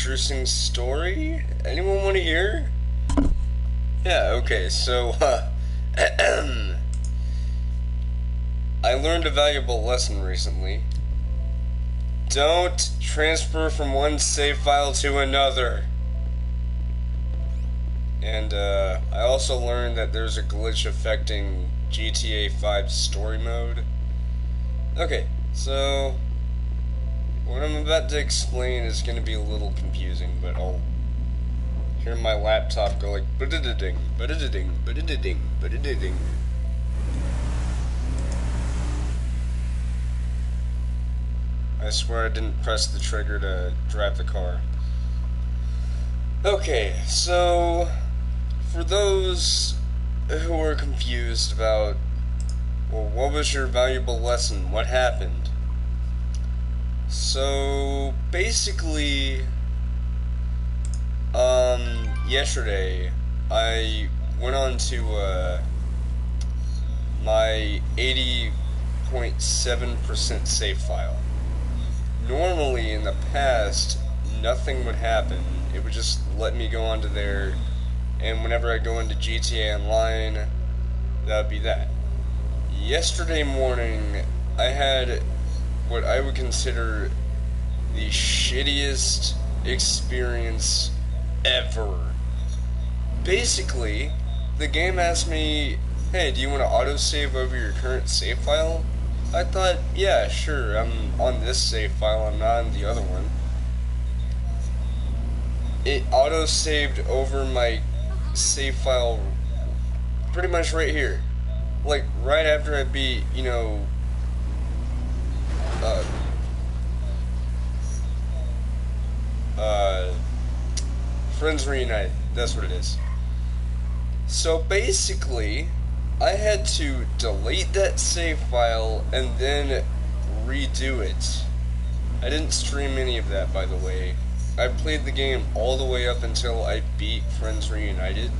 interesting story? Anyone want to hear? Yeah, okay, so, I learned a valuable lesson recently. Don't transfer from one save file to another. And, I also learned that there's a glitch affecting GTA 5 story mode. Okay, so what I'm about to explain is going to be a little confusing, but I'll hear my laptop go like ba-da-da-ding, ba-da-da-ding, ba-da-da-ding, ba-da-da-ding. I swear I didn't press the trigger to drive the car. Okay, so for those who are confused about, well, what was your valuable lesson? What happened? So basically, yesterday I went on to my 80.7% save file. Normally in the past, nothing would happen. It would just let me go onto there, and whenever I go into GTA Online, that would be that. Yesterday morning, I had what I would consider the shittiest experience ever. Basically, the game asked me, hey, do you want to autosave over your current save file? I thought, yeah, sure, I'm on this save file, I'm not on the other one. It auto-saved over my save file pretty much right here. Like, right after I beat, you know, Friends Reunited. That's what it is. So basically, I had to delete that save file and then redo it. I didn't stream any of that, by the way. I played the game all the way up until I beat Friends Reunited.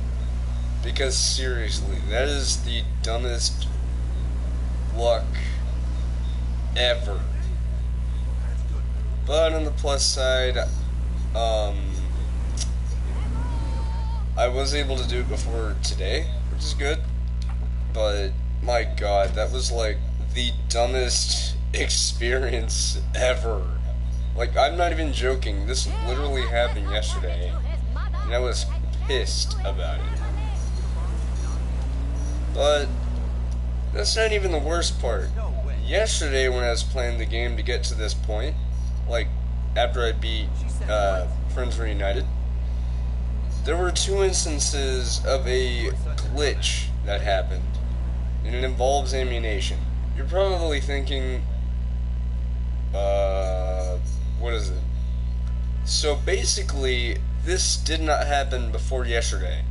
Because seriously, that is the dumbest luck ever. But on the plus side, I was able to do it before today, which is good. But my god, that was like the dumbest experience ever. Like, I'm not even joking, this literally happened yesterday, and I was pissed about it. But that's not even the worst part. Yesterday when I was playing the game to get to this point, like after I beat Friends Reunited, there were two instances of a glitch that happened, and it involves ammunition. You're probably thinking, what is it? So basically, this did not happen before yesterday.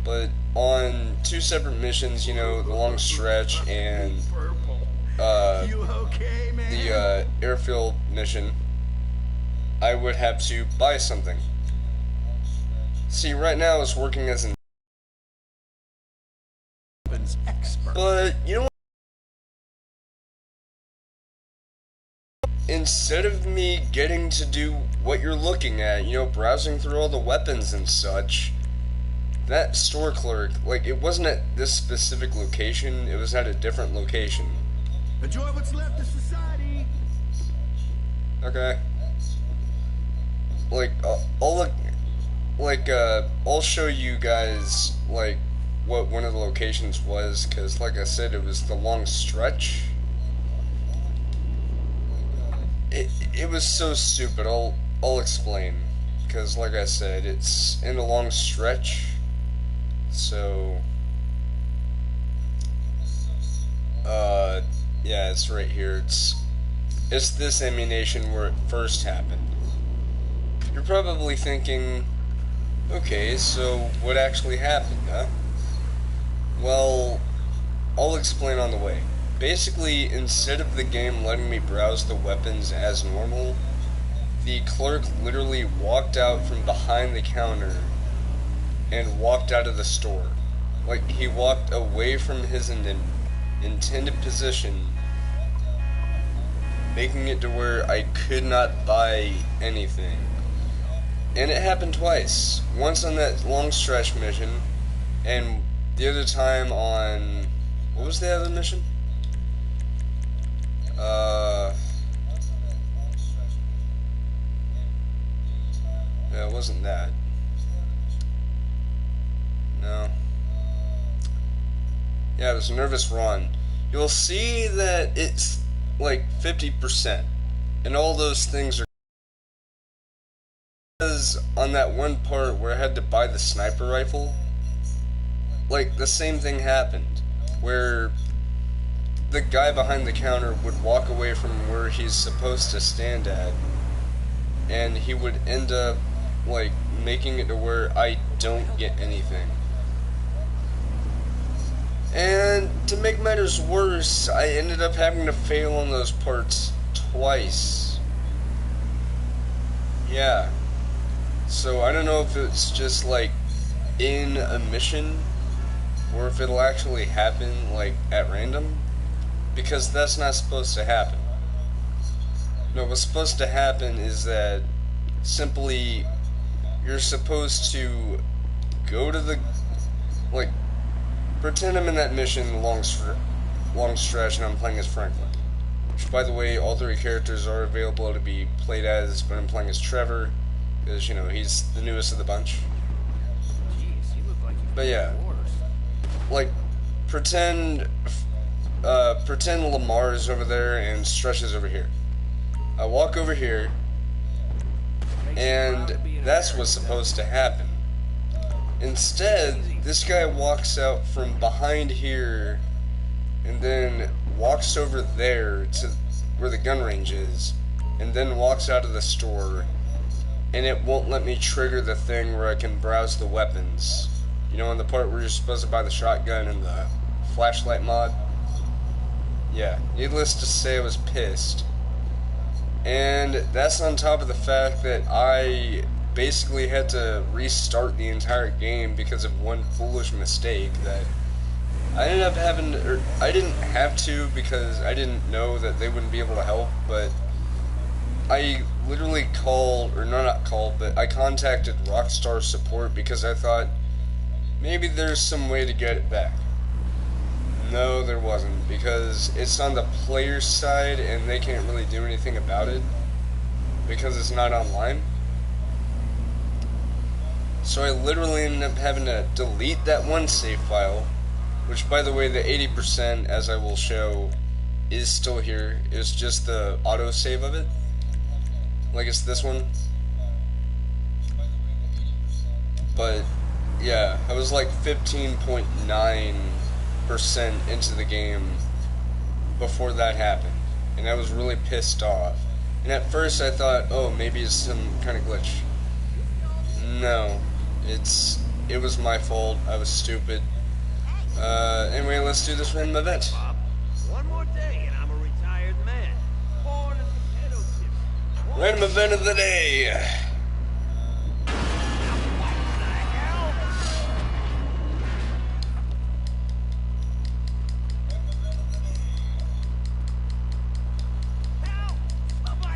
But on two separate missions, you know, the long stretch and the airfield mission, I would have to buy something. See, right now it's working as an expert. But you know what? Instead of me getting to do what you're looking at, you know, browsing through all the weapons and such, that store clerk, like, it wasn't at this specific location, it was at a different location. Enjoy what's left of society. Okay. Like, I'll show you guys, like, what one of the locations was, because, like I said, it was the long stretch. It was so stupid. I'll explain, because, like I said, it's in a long stretch. So, yeah, it's right here. It's this ammunition where it first happened. You're probably thinking, okay, so what actually happened, huh? Well, I'll explain on the way. Basically, instead of the game letting me browse the weapons as normal, the clerk literally walked out from behind the counter and walked out of the store. Like, he walked away from his intended position making it to where I could not buy anything. And it happened twice. Once on that long stretch mission, and the other time on... What was the other mission? Yeah, it wasn't that. No. Yeah, it was Nervous Run. You'll see that it's like 50%. And all those things are... Because on that one part where I had to buy the sniper rifle, like, the same thing happened. Where the guy behind the counter would walk away from where he's supposed to stand at, and he would end up, like, making it to where I don't get anything. And to make matters worse, I ended up having to fail on those parts twice. Yeah. So I don't know if it's just, like, in a mission, or if it'll actually happen, like, at random. Because that's not supposed to happen. No, what's supposed to happen is that simply you're supposed to go to the, like, pretend I'm in that mission long stretch and I'm playing as Franklin. Which, by the way, all three characters are available to be played as, but I'm playing as Trevor, because, you know, he's the newest of the bunch. But yeah, like, pretend Lamar is over there and Stretch is over here. I walk over here, and that's what's supposed to happen. Instead, this guy walks out from behind here, and then walks over there to where the gun range is, and then walks out of the store, and it won't let me trigger the thing where I can browse the weapons. You know, in the part where you're supposed to buy the shotgun and the flashlight mod? Yeah, needless to say, I was pissed. And that's on top of the fact that I basically had to restart the entire game because of one foolish mistake that I ended up having to, or I didn't have to because I didn't know that they wouldn't be able to help, but I literally called, or no, not called, but I contacted Rockstar support because I thought maybe there's some way to get it back. No, there wasn't, because it's on the player's side and they can't really do anything about it because it's not online. So I literally ended up having to delete that one save file, which, by the way, the 80%, as I will show, is still here. It's just the autosave of it. Like, it's this one. But yeah, I was like 15.9% into the game before that happened, and I was really pissed off. And at first I thought, oh, maybe it's some kind of glitch. No, it was my fault. I was stupid. Anyway, let's do this random event. One more day and I'm a retired man. Born as a potato chip. Random event of the day.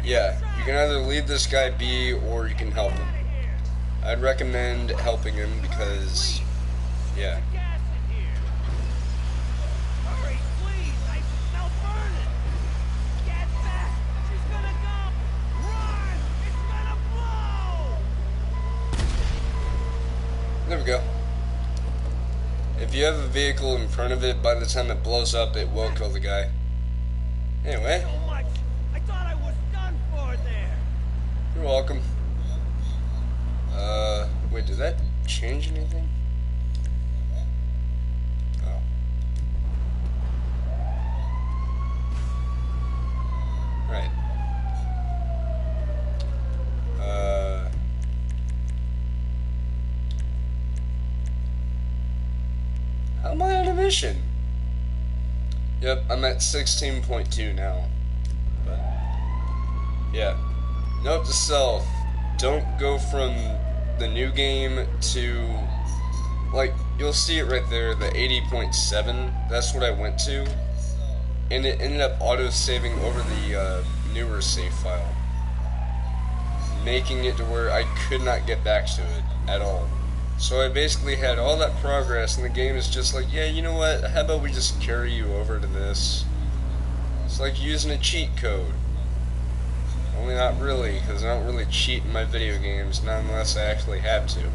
Yeah, you can either leave this guy be or you can help him. I'd recommend helping him because, yeah. Hurry, please! I smell burning! Get back! She's gonna go! Run! It's gonna blow! There we go. If you have a vehicle in front of it, by the time it blows up, it will kill the guy. Anyway. So much! I thought I was done for there! You're welcome. Wait, did that change anything? Oh. Right. How am I on a mission? Yep, I'm at 16.2 now. But, yeah. Note to self, don't go from the new game to, like, you'll see it right there, the 80.7, that's what I went to, and it ended up auto-saving over the newer save file, making it to where I could not get back to it at all. So I basically had all that progress, and the game is just like, yeah, you know what, how about we just carry you over to this? It's like using a cheat code. Only not really, because I don't really cheat in my video games, not unless I actually have to.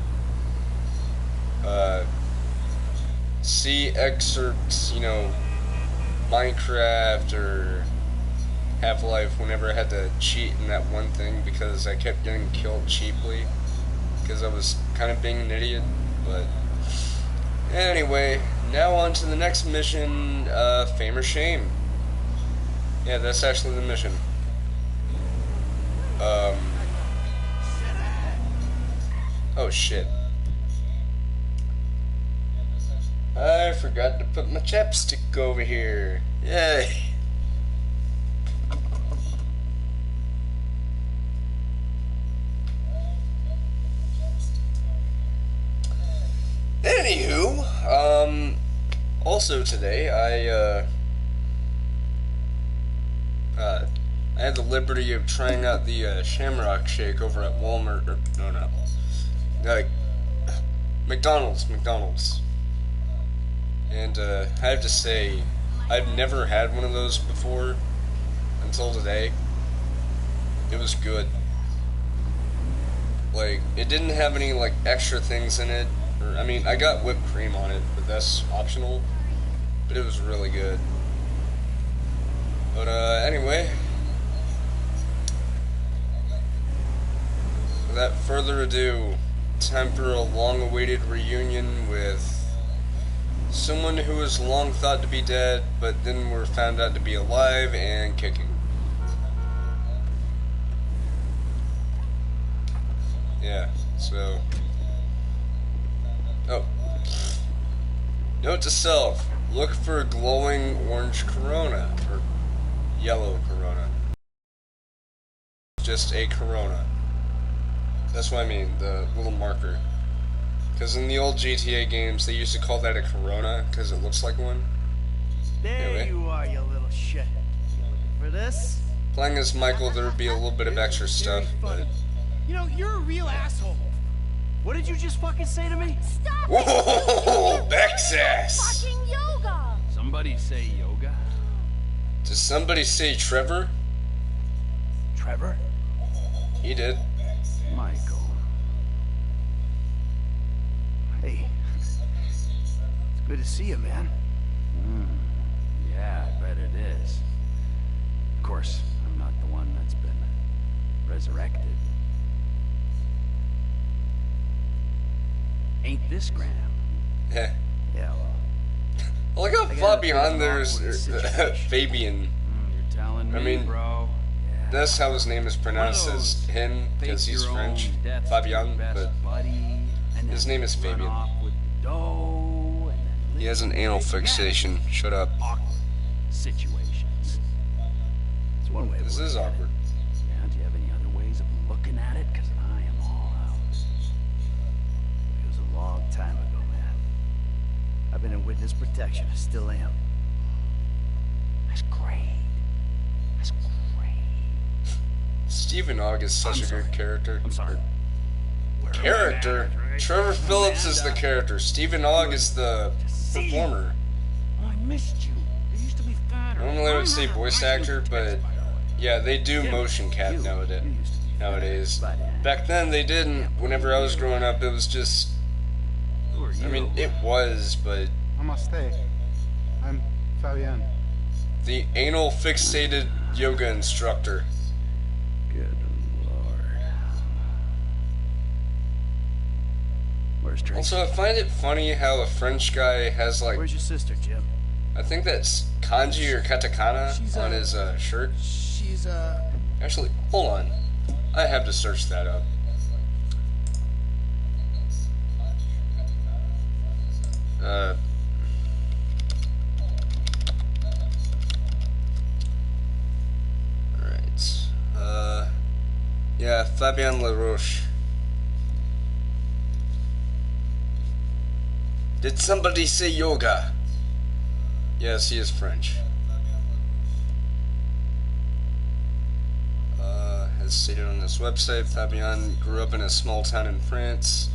See excerpts, you know, Minecraft or Half-Life whenever I had to cheat in that one thing because I kept getting killed cheaply because I was kind of being an idiot. But anyway, now on to the next mission, Fame or Shame. Yeah, that's actually the mission. Oh shit. I forgot to put my chapstick over here. Yay. Anywho, also today I had the liberty of trying out the Shamrock Shake over at Walmart. Or, no, McDonald's. And I have to say, I've never had one of those before until today. It was good. Like, it didn't have any like extra things in it. Or, I mean, I got whipped cream on it, but that's optional. But it was really good. But anyway, without further ado, time for a long-awaited reunion with someone who was long thought to be dead, but then were found out to be alive and kicking. Yeah, so... Oh. Note to self, look for glowing orange Corona, or yellow Corona. Just a Corona. That's what I mean, the little marker. Because in the old GTA games, they used to call that a Corona, because it looks like one. There Anyway. you are, you little shit. You looking for this? Playing as Michael, there would be a little bit of extra stuff, but... You know, you're a real asshole. What did you just fucking say to me? Stop Whoa, it! Bexass! Fucking yoga! Somebody say yoga? Does somebody say Trevor? Trevor? He did. Michael. Hey. It's good to see you, man. Yeah, I bet it is. Of course, I'm not the one that's been resurrected. Ain't this Graham? Yeah. Yeah, well. I like how far behind there's Fabian. You're telling me, I mean, bro. Yeah. That's how his name is pronounced as him, because he's French. Fabian, but his name is Fabian. He has an anal fixation. Shut up. Awkward situations. It's one way. This is awkward. Yeah, do you have any other ways of looking at it? Because I am all out. It was a long time ago, man. I've been in witness protection. I still am. That's great. That's great. Stephen Ogg is such a good character. I'm sorry. Character? Trevor Phillips is the character. Stephen Ogg is the performer. Oh, I missed you. There used to be fatter. Normally I would say voice actor, but yeah, they do motion cap nowadays. Back then they didn't. Whenever I was growing up, it was just... I mean, it was, but... Namaste. I'm Fabian. The anal fixated yoga instructor. Good lord. Where's Tracy? Also, I find it funny how a French guy has like... Where's your sister, Jim? I think that's kanji or katakana She's, on his shirt. She's, Actually, hold on. I have to search that up. Alright. Yeah, Fabien Laroche. Did somebody say yoga? Yes, he is French. As stated on this website, Fabian grew up in a small town in France.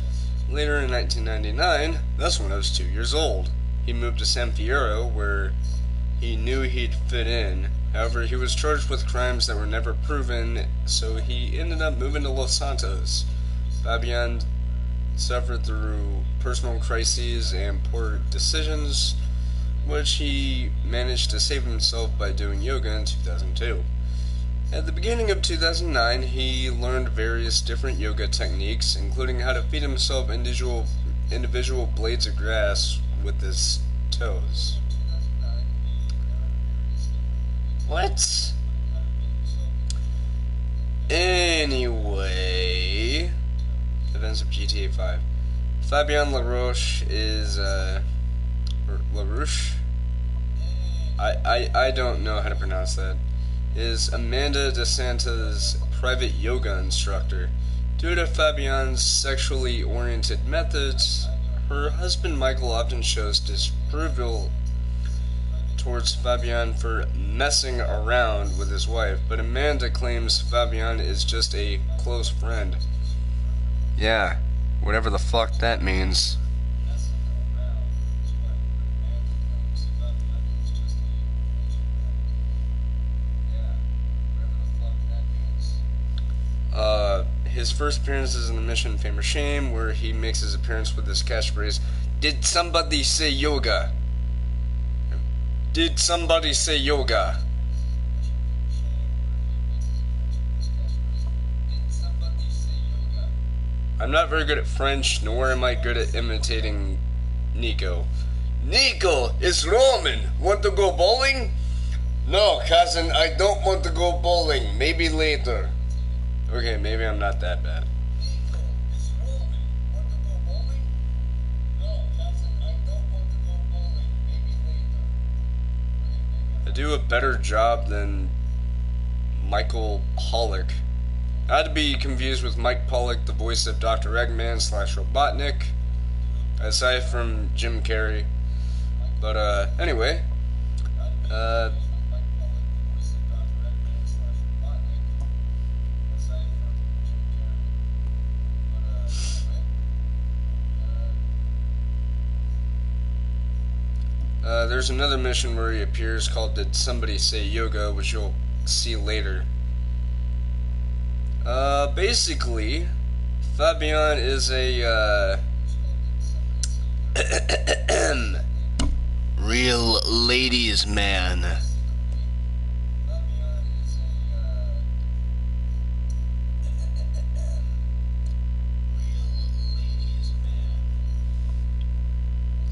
Later in 1999, that's when I was 2 years old, he moved to San Fierro, where he knew he'd fit in. However, he was charged with crimes that were never proven, so he ended up moving to Los Santos. Fabian suffered through personal crises and poor decisions, which he managed to save himself by doing yoga in 2002. At the beginning of 2009, he learned various different yoga techniques, including how to feed himself individual blades of grass with his toes. What? Anyway, events of GTA 5. Fabian LaRoche is, LaRoche? I don't know how to pronounce that. Is Amanda DeSanta's private yoga instructor. Due to Fabian's sexually oriented methods, her husband Michael often shows disapproval towards Fabian for messing around with his wife, but Amanda claims Fabian is just a close friend. Yeah, whatever the fuck that means. His first appearance is in the mission Fame or Shame, where he makes his appearance with his catchphrase, "Did somebody say yoga? Did somebody say yoga?" I'm not very good at French, nor am I good at imitating Nico. Nico, it's Roman. Want to go bowling? No, cousin, I don't want to go bowling. Maybe later. Okay, maybe I'm not that bad. I do a better job than Michael Pollock. Not to be confused with Mike Pollock, the voice of Dr. Eggman / Robotnik, aside from Jim Carrey. But, anyway. There's another mission where he appears called Did Somebody Say Yoga, which you'll see later. Basically, Fabian is a, real ladies' man.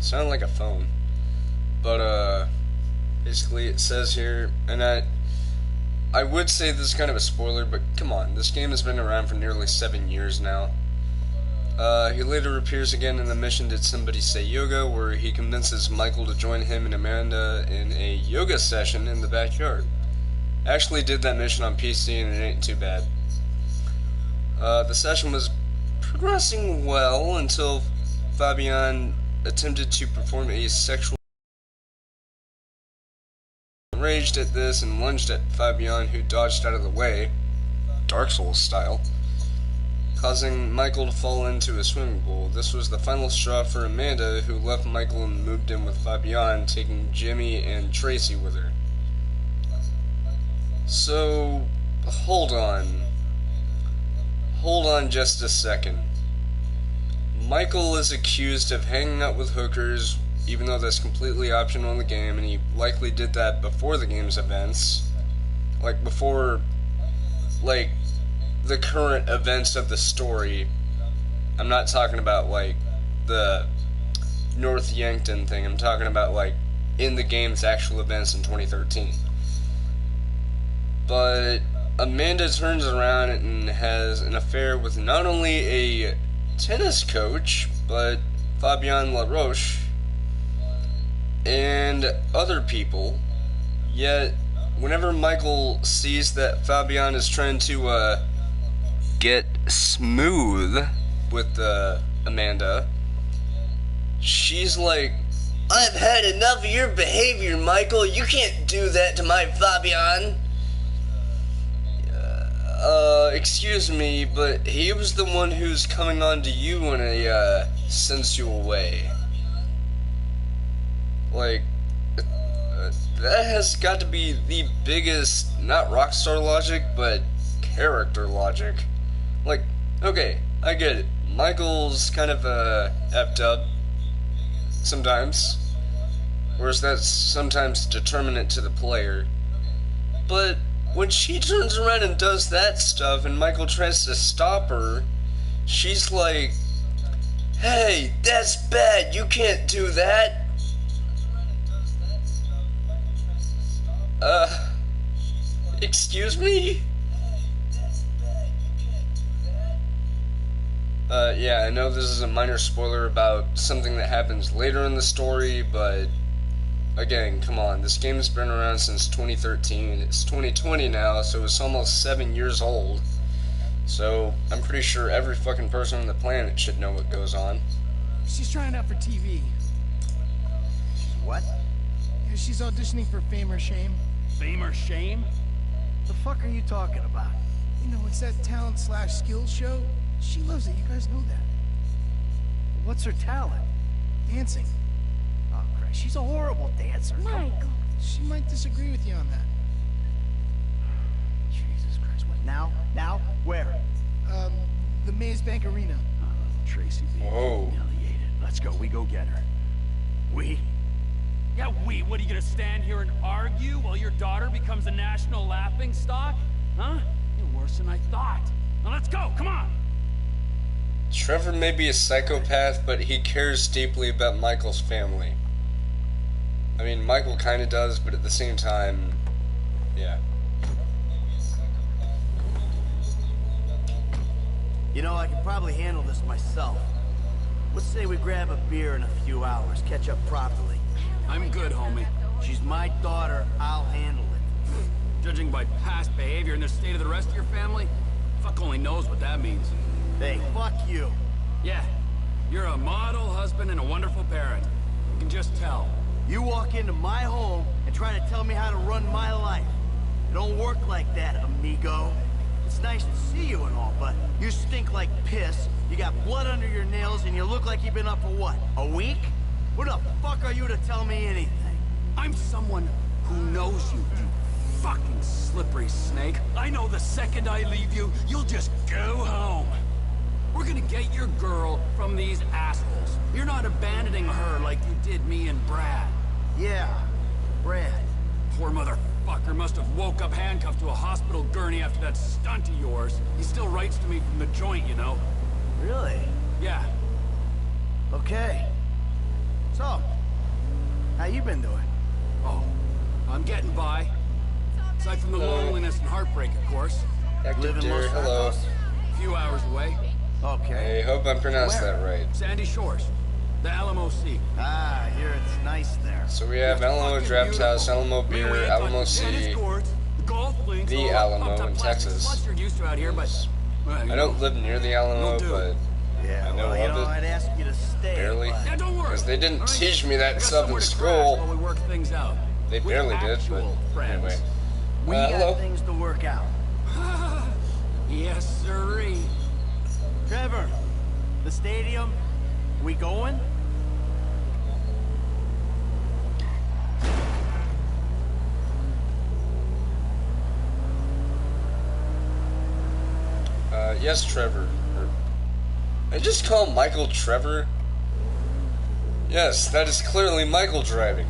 Sound like a phone. But, basically it says here, and I would say this is kind of a spoiler, but come on, this game has been around for nearly 7 years now. He later appears again in the mission Did Somebody Say Yoga, where he convinces Michael to join him and Amanda in a yoga session in the backyard. I actually did that mission on PC and it ain't too bad. The session was progressing well until Fabian attempted to perform a sexual enraged at this and lunged at Fabian, who dodged out of the way, Dark Souls style, causing Michael to fall into a swimming pool. This was the final straw for Amanda, who left Michael and moved in with Fabian, taking Jimmy and Tracy with her. So, hold on. Hold on just a second. Michael is accused of hanging out with hookers, even though that's completely optional in the game, and he likely did that before the game's events. Like, before, like, the current events of the story. I'm not talking about, like, the North Yankton thing. I'm talking about, like, in the game's actual events in 2013. But Amanda turns around and has an affair with not only a tennis coach, but Fabian LaRoche, and other people. Yet, whenever Michael sees that Fabian is trying to, get smooth with, Amanda, she's like, "I've had enough of your behavior, Michael. You can't do that to my Fabian." excuse me, but he was the one who's coming on to you in a, sensual way. Like, that has got to be the biggest, not rockstar logic, but character logic. Like, okay, I get it. Michael's kind of, effed up. Sometimes. Whereas that's sometimes determinate to the player. But when she turns around and does that stuff and Michael tries to stop her, she's like, hey, that's bad, you can't do that. Excuse me? Yeah, I know this is a minor spoiler about something that happens later in the story, but again, come on, this game's been around since 2013. It's 2020 now, so it's almost 7 years old. So, I'm pretty sure every fucking person on the planet should know what goes on. She's trying out for TV. What? Yeah, she's auditioning for Fame or Shame. Fame or shame? The fuck are you talking about? You know, it's that talent/skills show. She loves it, you guys know that. What's her talent? Dancing. Oh, Christ, she's a horrible dancer. Michael. She might disagree with you on that. Jesus Christ, what now? Now? Where? The Maze Bank Arena. Oh, Tracy being Whoa. humiliated. Let's go, we go get her. We? Yeah, what are you gonna stand here and argue while your daughter becomes a national laughingstock? Huh? You're worse than I thought. Now let's go, come on! Trevor may be a psychopath, but he cares deeply about Michael's family. I mean, Michael kinda does, but at the same time, yeah. You know, I could probably handle this myself. Let's say we grab a beer in a few hours, catch up properly. I'm good, homie. She's my daughter, I'll handle it. Judging by past behavior and the state of the rest of your family, fuck only knows what that means. Hey, fuck you. Yeah, you're a model husband and a wonderful parent. You can just tell. You walk into my home and try to tell me how to run my life. It don't work like that, amigo. It's nice to see you and all, but you stink like piss, you got blood under your nails, and you look like you've been up for what, a week? Who the fuck are you to tell me anything? I'm someone who knows you, you fucking slippery snake. I know the second I leave you, you'll just go home. We're gonna get your girl from these assholes. You're not abandoning her like you did me and Brad. Yeah, Brad. Poor motherfucker must have woke up handcuffed to a hospital gurney after that stunt of yours. He still writes to me from the joint, you know. Really? Yeah. Okay. So, how you been doing? Oh, I'm getting by. Aside from the loneliness and heartbreak, of course. Active Living Deer, Los hello. Santos? A few hours away. Okay. I hope I pronounced Where? that right. Sandy Shores. The LMOC. Ah, I hear it's nice there. So we have Alamo Fucking Draft House, beautiful. Alamo Man, Beer, we ain't got Alamo the tennis City. courts, the golf links, the all that Alamo pumped up in plastic Texas. sluts you're used to out here, but well, you I know. don't live near the Alamo, Will do. but Yeah, I know well, you of know, it. I'd ask you to stay. Barely. but- Yeah, don't worry. because they didn't All right? teach me I that got stuff somewhere in to crash school. while we work things out. They We're barely did, but actual friends. anyway. We got hello. things to work out. Yes, sirree. Trevor, the stadium, we going? Yes, Trevor. I just call Michael Trevor. Yes, that is clearly Michael driving.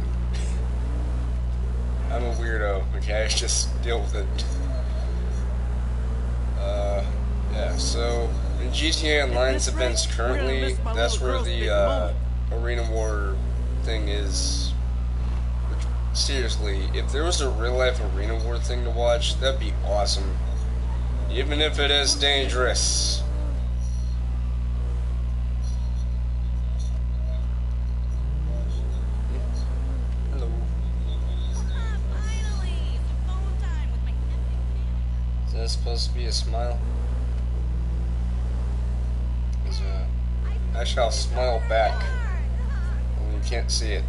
I'm a weirdo, okay? I just deal with it. Yeah, so in GTA Online's this events rate, we're gonna currently, miss my that's little where girl's big the moment. Arena War thing is. Which, seriously, if there was a real life Arena War thing to watch, that'd be awesome. Even if it is dangerous. Hello. Finally! Phone time with my nephew. Is that supposed to be a smile? Actually, I'll smile back. Only you can't see it.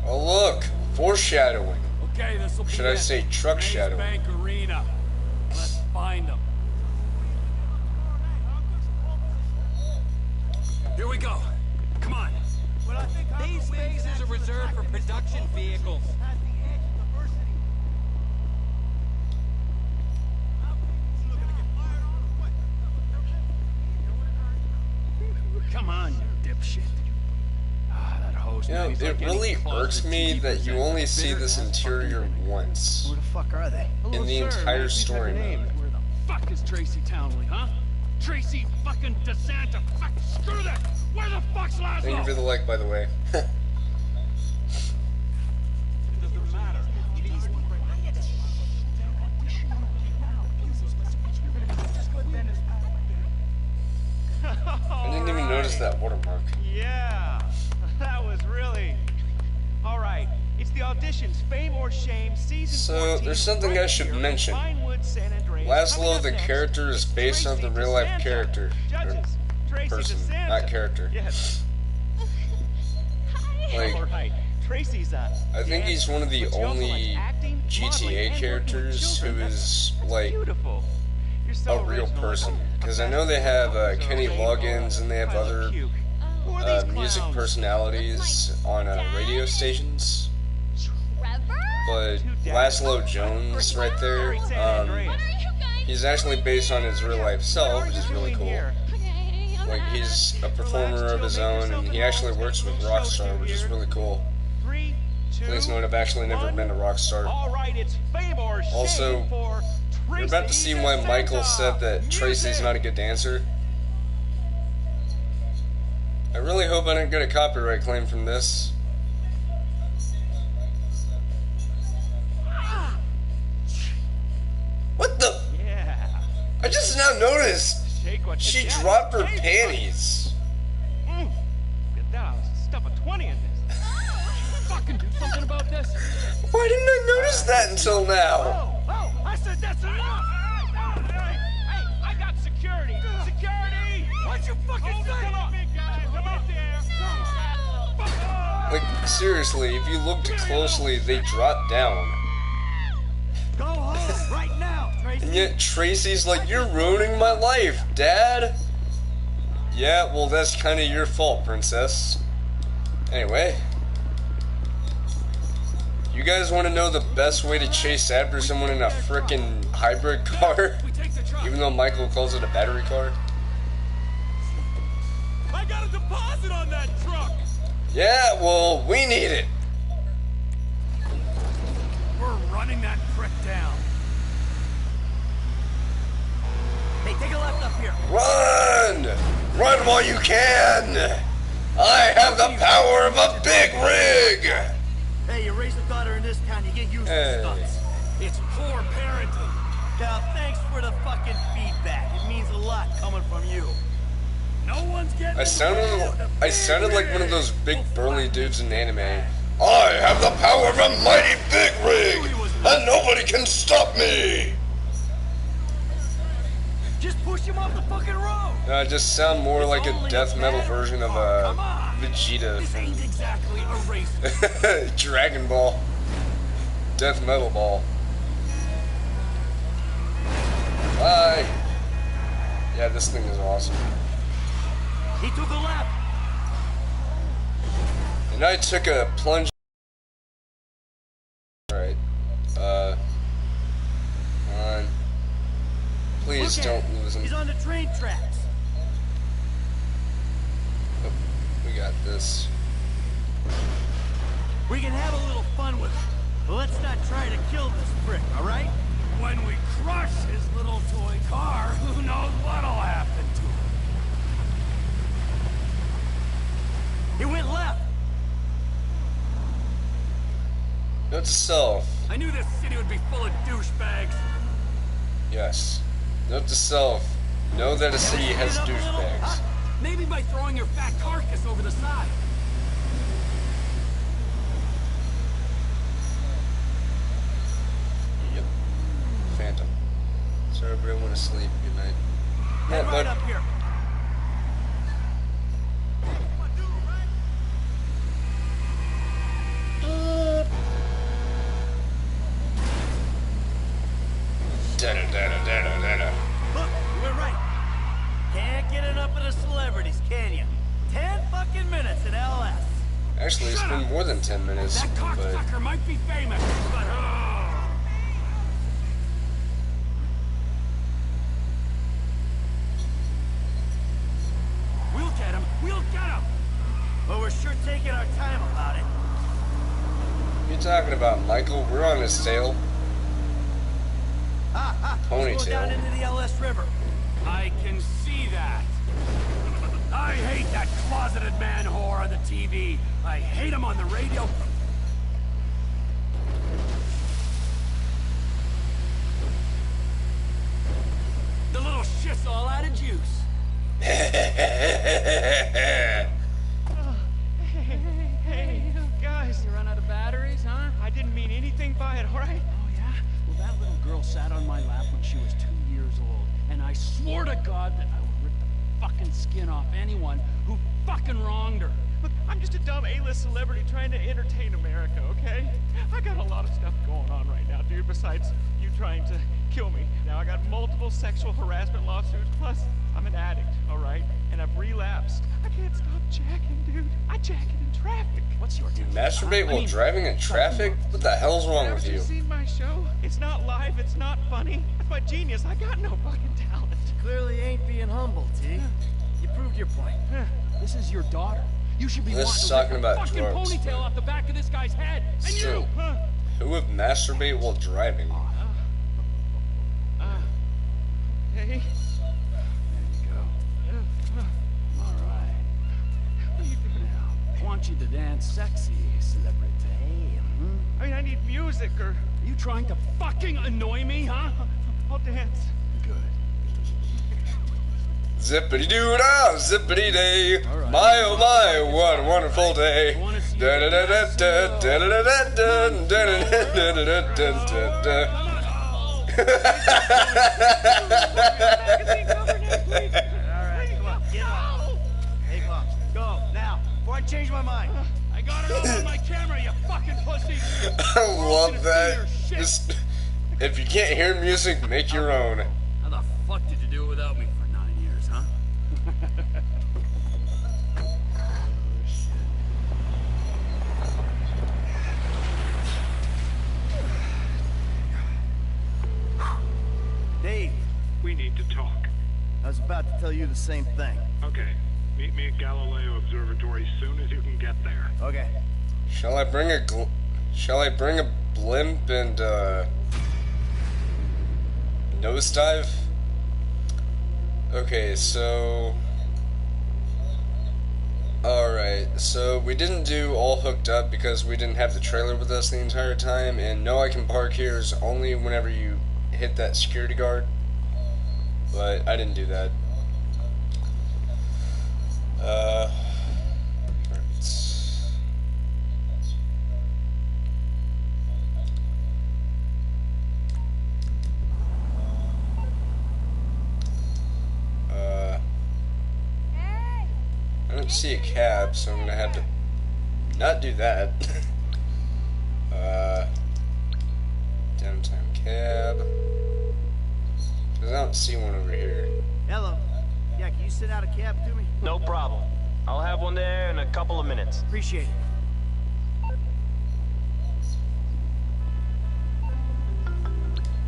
Oh look! Foreshadowing. Okay, this will be Should I it. say truck Maze shadowing? Bank Arena. Let's find them. Here we go. Come on. These spaces are reserved for production vehicles. Come on, you dipshit. That host. You know, it really irks me that you only see this interior once Who the fuck are they? in the entire story mode. Where the fuck is Tracy Townley, huh? Tracy fucking DeSanta. Fuck, screw that. Where the fuck's Laszlo? Thank you for the like, by the way. It doesn't matter. I didn't even notice that watermark. Yeah, that was really... Alright, it's the auditions, Fame or Shame, season So, 14, there's something right I should here in mention. Vinewood, San Andreas. Laszlo, Coming up the next, character, is it's based on the Tracy real-life DeSanta. character. Judges, Tracy Person, DeSanta. not character. Yes. Like, Alright, Tracy's I think he's one of the but she also likes only acting, modeling, GTA and working with characters who children. is, That's like, beautiful. You're so a real original. person. Because I know they have Kenny Loggins and they have other music personalities on radio stations. Trevor? But Laszlo Jones right there, What are you guys? he's actually based on his real life self, which is really cool. Okay, I'm Like, he's a performer of his own, and he actually works with Rockstar, which is really cool. 3, 2, Please note, I've actually never been to Rockstar. Alright, it's Fame or Shame Also, for you're about to see why Michael said that Tracy's not a good dancer. I really hope I don't get a copyright claim from this. What the? Yeah. I just now noticed Shake what you she got. dropped her Hey, panties. Look at that. Stuff a 20 in this. Fucking do something about this. Why didn't I notice that until now? Oh, I said that's enough. Hey, I got security. Security. What'd you fucking say? Come on, big guy. Come up there. Like, seriously, if you looked closely, they drop down. Go home right now, Tracy. And yet Tracy's like, you're ruining my life, Dad. Yeah, well, that's kind of your fault, Princess. Anyway. You guys want to know the best way to chase after someone in a frickin' hybrid car? We take the truck. Even though Michael calls it a battery car? I got a deposit on that truck. Yeah, well, we need it. We're running that prick down. Hey, take a left up here. Run! Run while you can! I have the power of a big rig! Hey, you raise a daughter in this town, you get used Hey. to stunts. It's poor parenting. Now, thanks for the fucking feedback. It means a lot coming from you. No one's getting. I sounded like one of those big burly dudes in anime. I have the power of a mighty big rig, and nobody can stop me! Just push him off the fucking road. I just sound more like a death metal version of Come on. Vegeta This ain't from exactly a race. Dragon Ball. Death Metal Ball. Bye! Yeah, this thing is awesome. He took a left. And I took a plunge. Alright. Come on. Please Look at don't him. lose him. He's on the train tracks. Oh, we got this. We can have a little fun with him. But let's not try to kill this prick, all right? When we crush his little toy car, who knows what'll happen to him? He went left. Note to self. I knew this city would be full of douchebags. Yes. Note to self. Know that a city has Stand up a little, douchebags. huh? Maybe by throwing your fat carcass over the side. Yep. Phantom. So everybody want to sleep. Good night. Head Yeah, right bud. up here. Da-da-da-da-da-da-da. Look, you were right. Can't get enough of the celebrities, can you? 10 fucking minutes in LS. Actually, it's been more than 10 minutes, That but cocksucker might be famous, but we'll get him. We'll get him. Well, we're sure taking our time about it. you're talking about Michael. We're on his tail. Let's go down Ponytail. into the LS River. I can see that. I hate that closeted man whore on the TV. I hate him on the radio. The little shit's all out of juice. Hey, guys. You run out of batteries, huh? I didn't mean anything by it, all right? Oh, yeah? Well, that little girl sat on my lap when she was 2 years old, and I swore to God that I would rip the fucking skin off anyone who fucking wronged her. Look, I'm just a dumb A-list celebrity trying to entertain America, okay? I got a lot of stuff going on right now, dude, besides you trying to kill me. Now, I got multiple sexual harassment lawsuits, plus I'm an addict, all right? And I've relapsed. I can't stop jacking, dude. I jack it in traffic. What's your You deal? masturbate I while mean, driving in traffic? What the hell's wrong with Haven't you? you seen my show? It's not live, it's not funny. That's my genius. I got no fucking talent. Clearly ain't being humble, T. You proved your point. This is your daughter. You should be This wanting is to rip talking the about fucking drugs, ponytail but- off the back of this guy's head. And It's you! true. Who would masturbate while driving? Hey, There you go. All right. what are you doing now? I want you to dance sexy, celebrity. I mean, I need music or Are you trying to fucking annoy me, huh? I'll dance. Good. Zippity doo dah, zippity day. All right. My oh my, what a wonderful day. I wanna see you Da da da da da da da da da da da da da da da da. Alright, come on, get up. Hey, Pops, go, now, before I change my mind. I got it all on my camera, you fucking pussy! I love that. Just, if you can't hear music, make your own. How the fuck did you do it without me for 9 years, huh? Dave, We need to talk. I was about to tell you the same thing. Okay. Meet me at Galileo Observatory soon as you can get there. Okay. Shall I bring a blimp and nosedive? Okay, so alright, so we didn't do all hooked up because we didn't have the trailer with us the entire time, and no I can park here is only whenever you hit that security guard. But I didn't do that. Alright. I don't see a cab, so I'm gonna have to not do that. Downtown cab. Cause I don't see one over here. Hello. Yeah, can you send out a cab to me? No problem. I'll have one there in a couple of minutes. Appreciate it.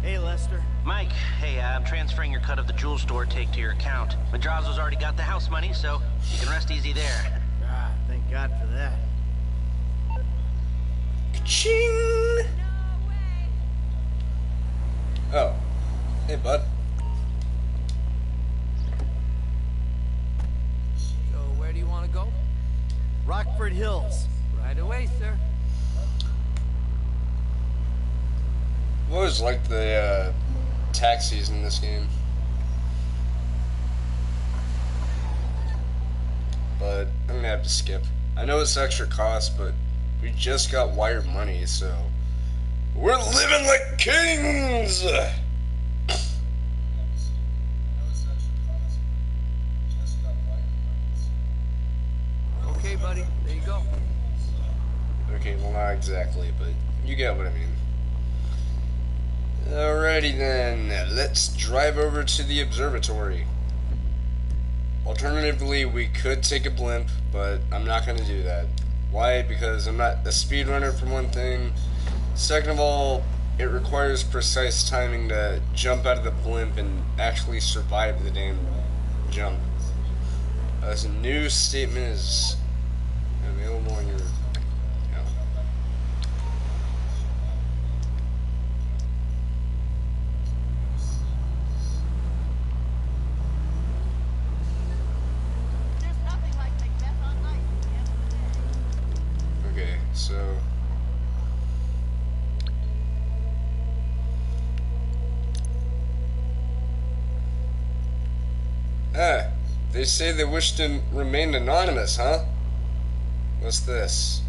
Hey, Lester. Mike, hey, I'm transferring your cut of the jewel store take to your account. Madrazo's already got the house money, so you can rest easy there. Ah, thank God for that. Ka-ching! Oh. Hey, bud. So where do you want to go? Rockford Hills. Right away, sir. What was like the taxis in this game? But I'm gonna have to skip. I know it's extra cost, but we just got wired money, so we're living like kings. Okay, buddy. There you go. Okay, well not exactly, but you get what I mean. Alrighty then, let's drive over to the observatory. Alternatively, we could take a blimp, but I'm not going to do that. Why? Because I'm not a speedrunner for one thing. Second of all, it requires precise timing to jump out of the blimp and actually survive the damn jump. This new statement is available on your... There's nothing like Macbeth on ice at the end of the day. Okay, so... They say they wish to remain anonymous, huh? What's this?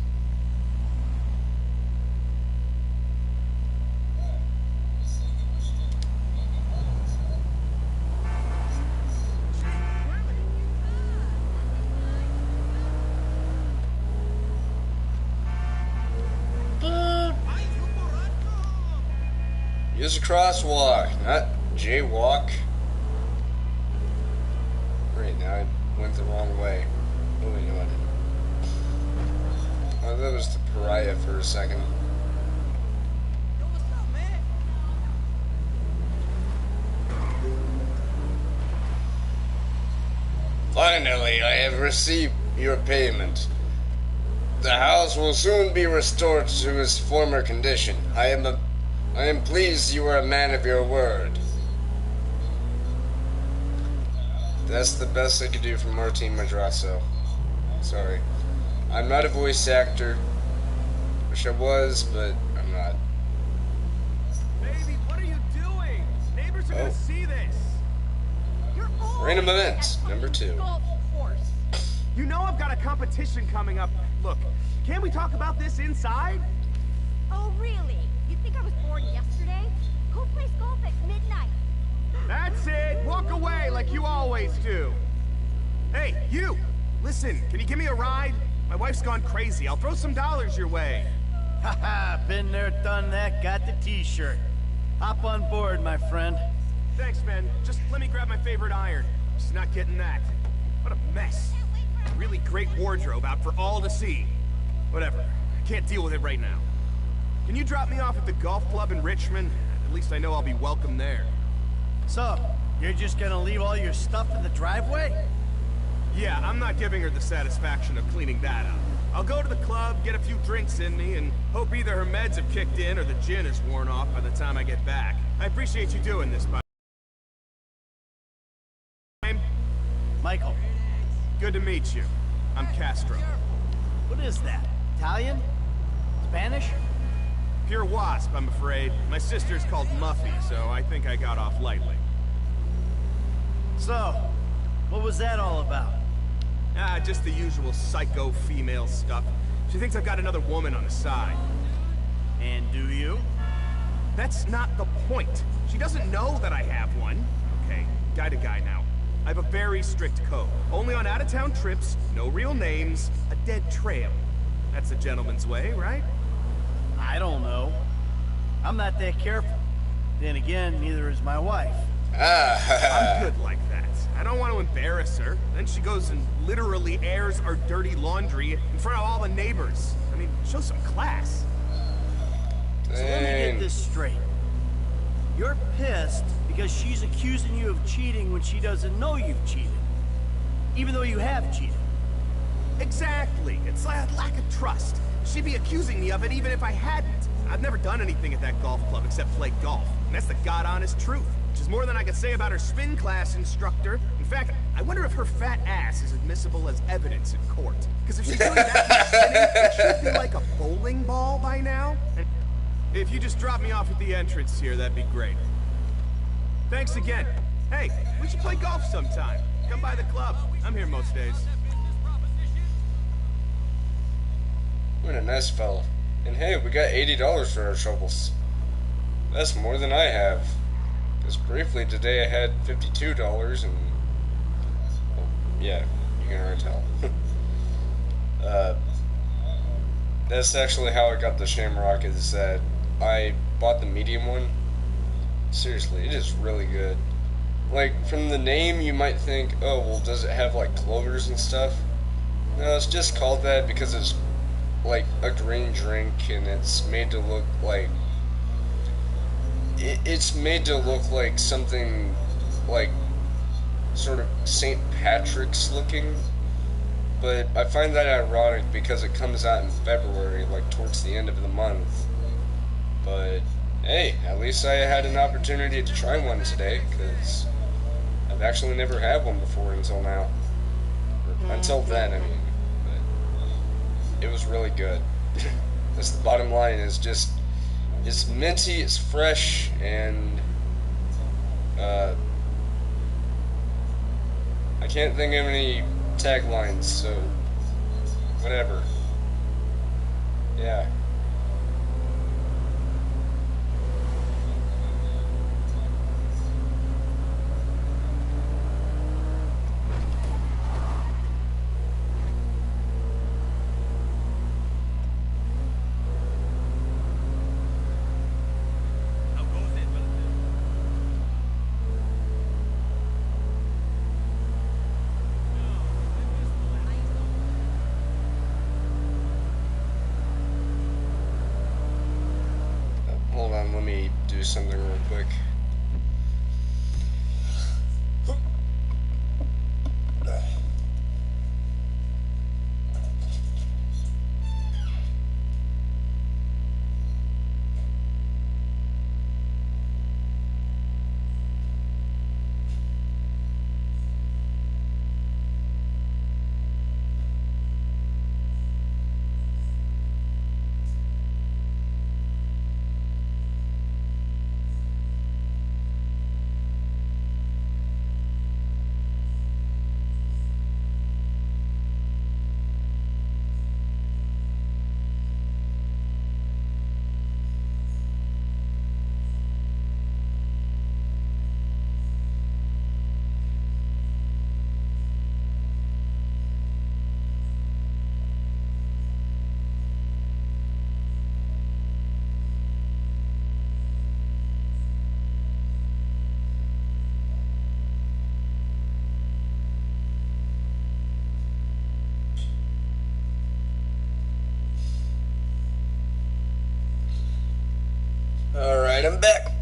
Use a crosswalk, not jaywalk. Right now, I went the wrong way. Oh, wait, no, I didn't. Oh, that was the pariah for a second. Yo, what's up, man? Finally, I have received your payment. The house will soon be restored to its former condition. I am pleased you are a man of your word. That's the best I could do for Martin Madrazo. Sorry. I'm not a voice actor. Wish I was, but I'm not. Baby, what are you doing? Neighbors are gonna see this. You're always Random at events, that number fucking 2. golf course. You know I've got a competition coming up. Look, can't we talk about this inside? Oh, really? You think I was born yesterday? Who plays golf at midnight? That's it. Walk away like you always do. Hey, you! Listen, can you give me a ride? My wife's gone crazy. I'll throw some dollars your way. Haha, been there, done that, got the t-shirt. Hop on board, my friend. Thanks, man. Just let me grab my favorite iron. Just not getting that. What a mess. Really great wardrobe out for all to see. Whatever. I can't deal with it right now. Can you drop me off at the golf club in Richmond? At least I know I'll be welcome there. So, you're just gonna leave all your stuff in the driveway? Yeah, I'm not giving her the satisfaction of cleaning that up. I'll go to the club, get a few drinks in me, and hope either her meds have kicked in or the gin is worn off by the time I get back. I appreciate you doing this, by Michael, Good to meet you. I'm Castro. what is that? Italian? Spanish? Pure wasp, I'm afraid. My sister's called Muffy, so I think I got off lightly. So, what was that all about? Ah, just the usual psycho female stuff. She thinks I've got another woman on the side. And do you? That's not the point. She doesn't know that I have one. Okay, guy to guy now. I have a very strict code. Only on out-of-town trips, no real names, a dead trail. That's a gentleman's way, right? I don't know. I'm not that careful. Then again, neither is my wife. I'm good like that. I don't want to embarrass her. Then she goes and literally airs our dirty laundry in front of all the neighbors. I mean, show some class. So let me get this straight. You're pissed because she's accusing you of cheating when she doesn't know you've cheated. Even though you have cheated. Exactly. It's a lack of trust. She'd be accusing me of it even if I hadn't. I've never done anything at that golf club except play golf. And that's the god-honest truth. Which is more than I could say about her spin class instructor. In fact, I wonder if her fat ass is admissible as evidence in court. Because if she's doing that much spinning, it should be like a bowling ball by now. And if you just drop me off at the entrance here, that'd be great. Thanks again. Hey, we should play golf sometime. Come by the club. I'm here most days. What a nice fellow. And hey, we got $80 for our troubles. That's more than I have. Because briefly today I had $52 and... Well, yeah, you can already tell. That's actually how I got the Shamrock, is that I bought the medium one. Seriously, it is really good. Like, from the name, you might think, oh, well, does it have, like, clovers and stuff? No, it's just called that because it's, like, a green drink, and it's made to look like... It's made to look like something, like, sort of St. Patrick's looking. But I find that ironic because it comes out in February, like, towards the end of the month. But, hey, at least I had an opportunity to try one today, because I've actually never had one before until now. Or, until then, I mean. But it was really good. That's the bottom line, is just, it's minty, it's fresh, and, I can't think of any taglines, so, whatever. Yeah. Hold on, let me do something real quick. Alright, I'm back.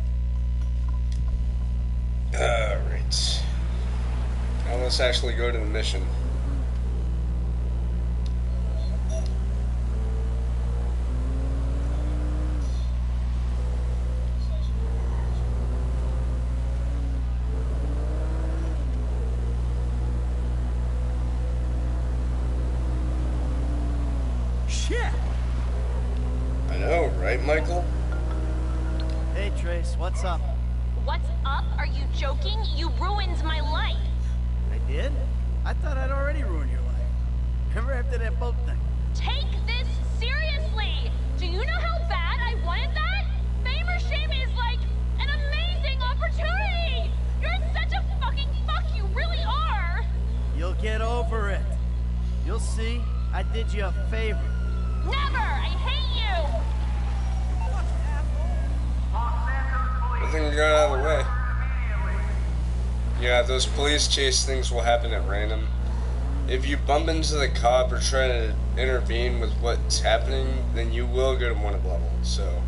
Alright. Now let's actually go to the mission. Shit! I know, right, Michael? Hey, Trace, what's up? What's up? Are you joking? You ruined my life. I did? I thought I'd already ruined your life. Remember after that boat thing? Take this seriously. Do you know how bad I wanted that? Fame or shame is like an amazing opportunity. You're such a fucking fuck. You really are. You'll get over it. You'll see. I did you a favor. Never. I hate you. I think we got out of the way. Yeah, those police chase things will happen at random. If you bump into the cop or try to intervene with what's happening, then you will get them wanted level. So,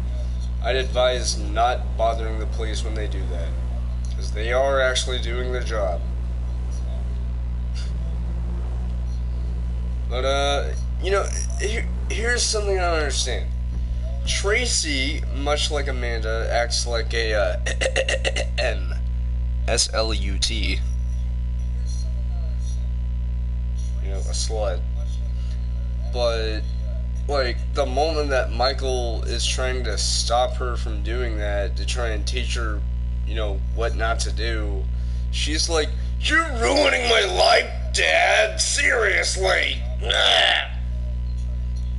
I'd advise not bothering the police when they do that. Because they are actually doing their job. But, you know, here's something I don't understand. Tracy, much like Amanda, acts like a, S-L-U-T. You know, a slut. But, like, the moment that Michael is trying to stop her from doing that, to try and teach her, you know, what not to do, she's like, "You're ruining my life, Dad! Seriously!"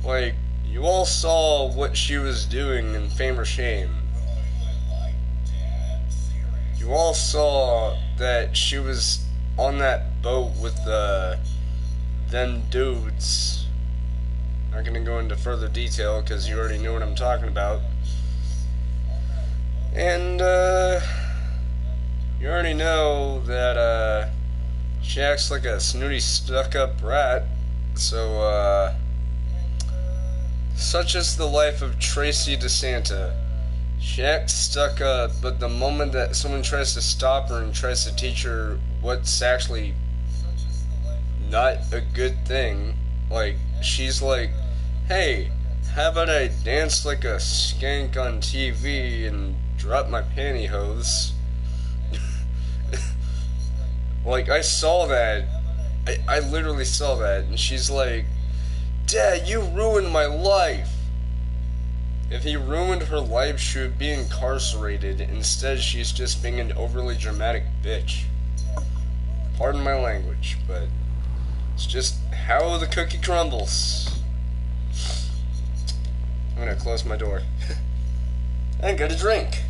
Like, you all saw what she was doing in Fame or Shame. You all saw that she was on that boat with them dudes. Not gonna go into further detail because you already know what I'm talking about. And, you already know that, she acts like a snooty, stuck-up brat. So, such is the life of Tracy DeSanta. She acts stuck up, but the moment that someone tries to stop her and tries to teach her what's actually not a good thing, like, she's like, hey, how about I dance like a skank on TV and drop my pantyhose? Like, I saw that. I literally saw that, and she's like, Dad, you ruined my life. If he ruined her life, she would be incarcerated. Instead, she's just being an overly dramatic bitch. Pardon my language, but it's just how the cookie crumbles. I'm gonna close my door and get a drink.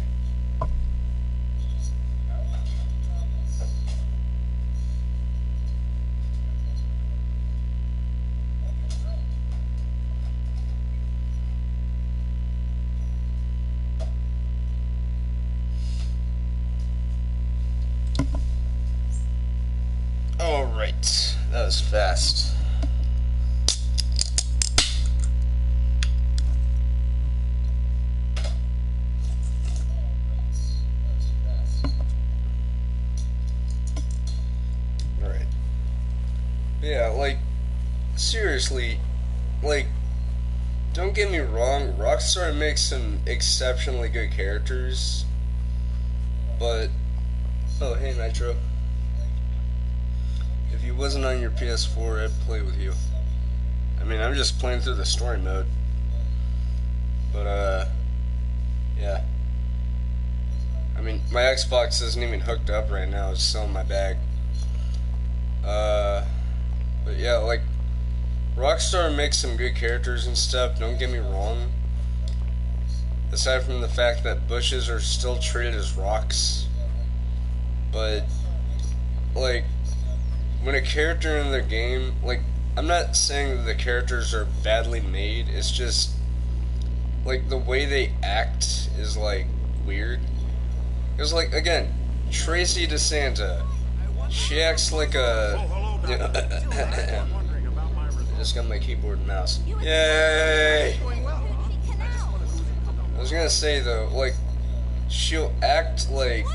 Alright, that was fast. Alright. Yeah, like, seriously, like, don't get me wrong, Rockstar makes some exceptionally good characters, but, oh, hey, Nitro. If you wasn't on your PS4, I'd play with you. I mean, I'm just playing through the story mode. But, yeah. I mean, my Xbox isn't even hooked up right now. It's still in my bag. But yeah, like, Rockstar makes some good characters and stuff, don't get me wrong. Aside from the fact that bushes are still treated as rocks. But, like, when a character in the game, like, I'm not saying that the characters are badly made, it's just, like, the way they act is, like, weird. Because, like, again, Tracy DeSanta, she acts like a, I just got my keyboard and mouse. Yay! I was gonna say, though, like, she'll act like,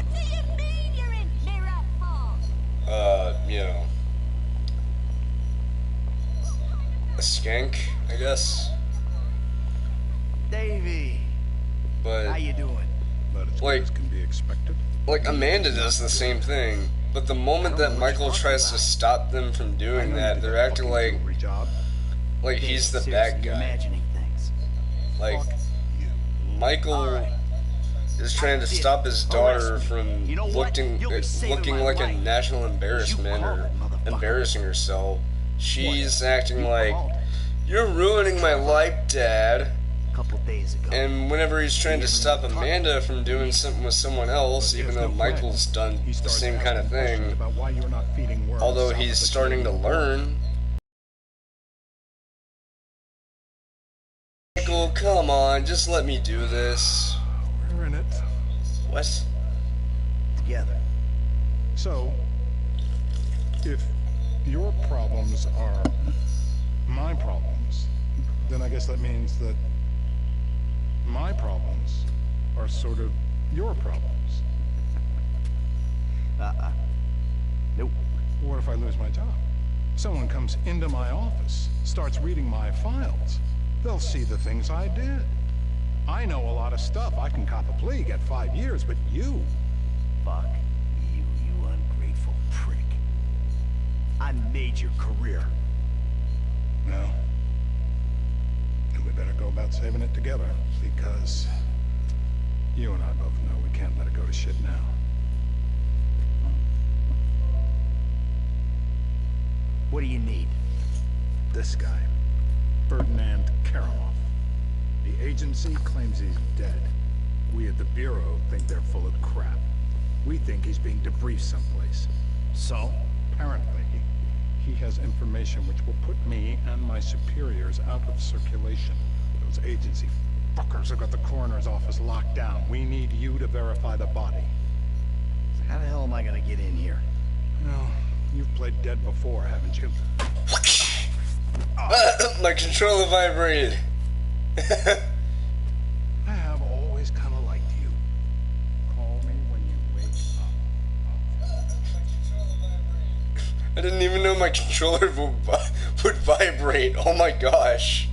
you know, a skank, I guess. Davey, but how you doing? Like, can be expected. Like Amanda does the same thing, but the moment that Michael tries to stop them from doing that, they're acting like he's the bad guy. Imagining things. Like, Michael is trying to stop his daughter from looking like a national embarrassment or embarrassing herself. She's acting like, you're ruining my life, Dad. Couple days ago. And whenever he's trying to stop Amanda from doing something with someone else, even though Michael's done the same kind of thing, although he's starting to learn. Michael, come on, just let me do this. We're in it. What? Together. So, if your problems are my problems, then I guess that means that my problems are sort of your problems. Nope. What if I lose my job? Someone comes into my office, starts reading my files. They'll see the things I did. I know a lot of stuff. I can cop a plea, get 5 years, but you... Fuck you, you ungrateful prick. I made your career. No. And we better go about saving it together, because you and I both know we can't let it go to shit now. What do you need? This guy, Ferdinand Karamov. The agency claims he's dead. We at the Bureau think they're full of crap. We think he's being debriefed someplace. So? Apparently, he has information which will put me and my superiors out of circulation. Those agency fuckers have got the coroner's office locked down. We need you to verify the body. So how the hell am I gonna get in here? No, you've played dead before, haven't you? My controller vibrated. I have always kind of liked you. Call me when you wake up. I didn't even know my controller would vibrate. Oh my gosh.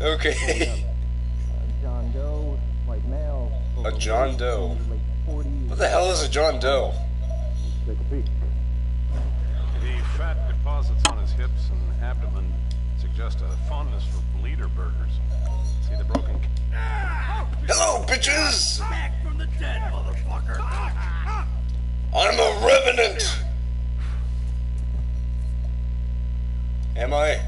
Okay. John Doe, white male. A John Doe. What the hell is a John Doe? Take a peek. The fat deposits on his hips and abdomen suggest a fondness for bleeder burgers. See the broken... Hello, bitches! Back from the dead, motherfucker! I'm a revenant! Am I?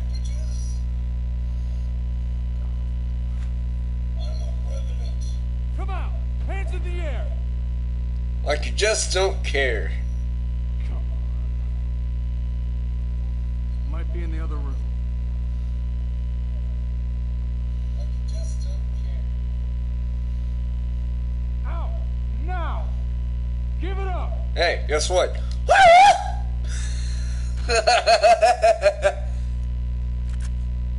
Come out! Hands in the air! Like you just don't care. Might be in the other room. Out! Now! Give it up! Hey, guess what?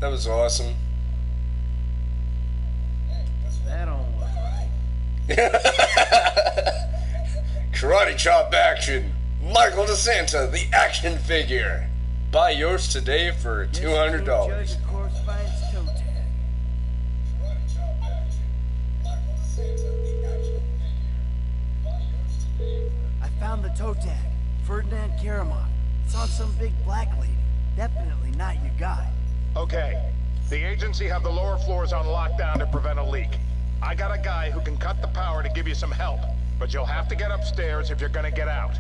That was awesome. That don't look right. Karate chop action. Michael DeSanta, the action figure. Buy yours today for $200. Judge, of course, finds toe tag. I found the toe tag. Ferdinand Karamov. It's on some big black lady. Definitely not your guy. Okay. The agency have the lower floors on lockdown to prevent a leak. I got a guy who can cut the power to give you some help, but you'll have to get upstairs if you're gonna get out.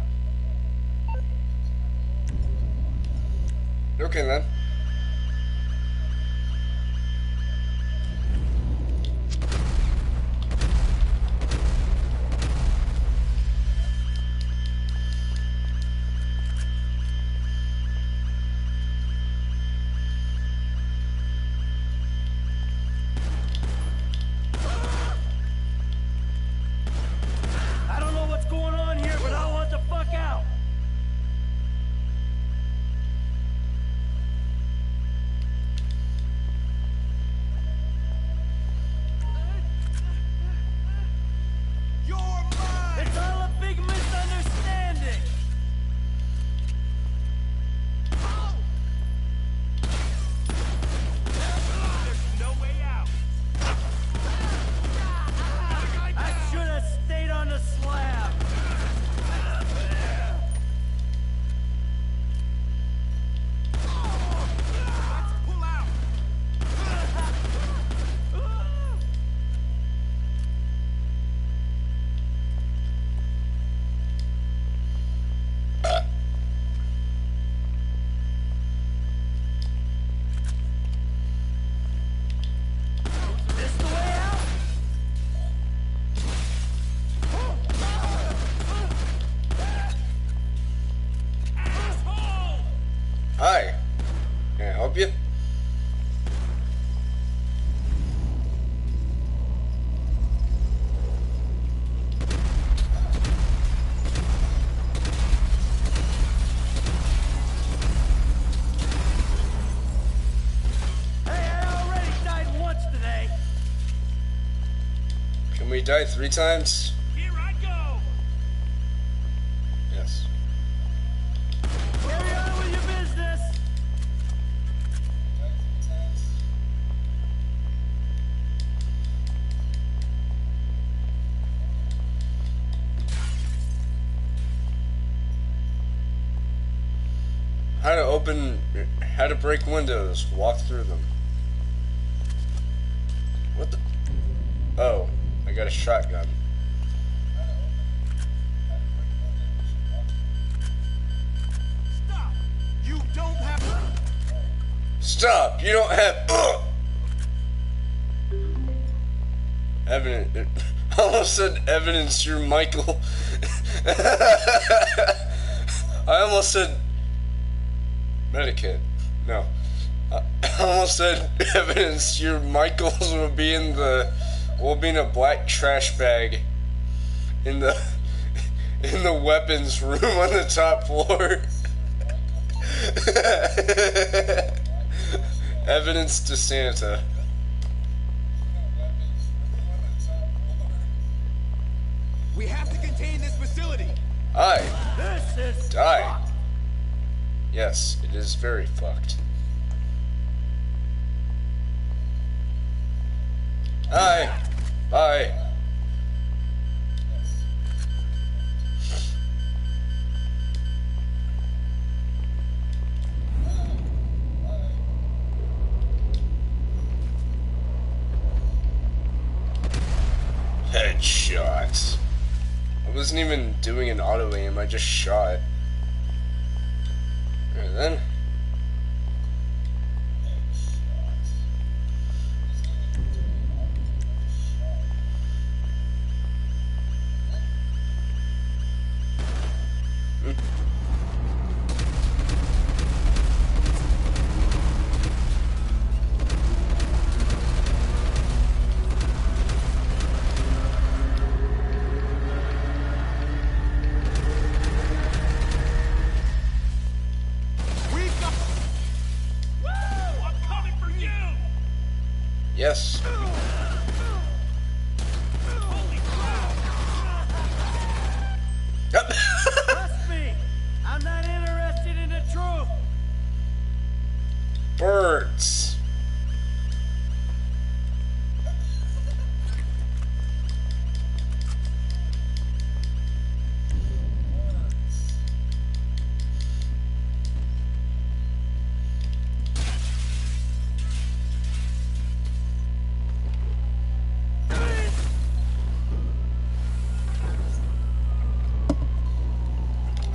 Okay then. I don't know what's going on here, but I want the fuck out! It's all a big misunderstanding! There's no way out! I should have stayed on the slab! Pull out! This the way out? Asshole! Hi. Can I help you? Hey, I already died once today! Can we die 3 times? Here I go! Yes. Carry on with your business! How to break windows, walk through them. What the? Oh, I got a shotgun. Stop! You don't have... Stop! You don't have. Evidence. I almost said evidence. You're Michael. I almost said Medikit. No. I almost said evidence. Your Michaels will be in a black trash bag in the weapons room on the top floor. Evidence to Santa. We have to contain this facility. Aye. This is Die. Yes, it is very fucked. Aye. Bye. Headshots. I wasn't even doing an auto aim, I just shot. Alright then. Yes. Yep. Trust me, I'm not interested in the truth. Birds.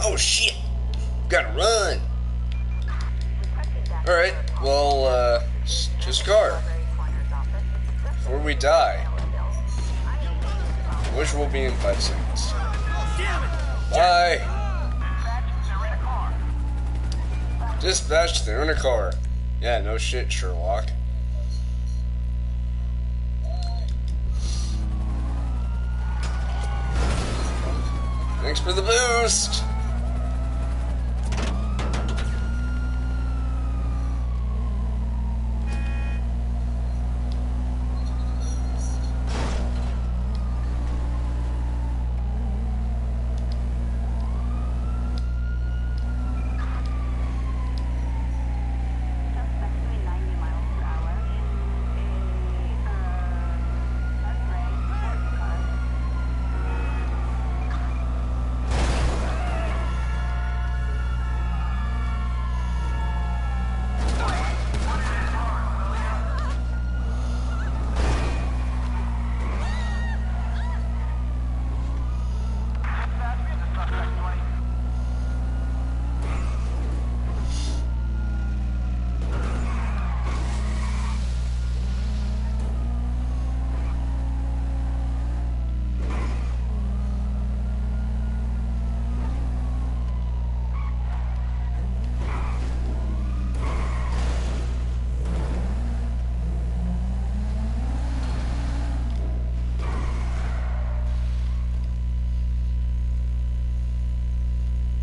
Oh shit! Gotta run! Alright, well, just car. Before we die. Which will be in 5 seconds. Bye! Dispatch, they're in a car. Yeah, no shit, Sherlock. Thanks for the boost!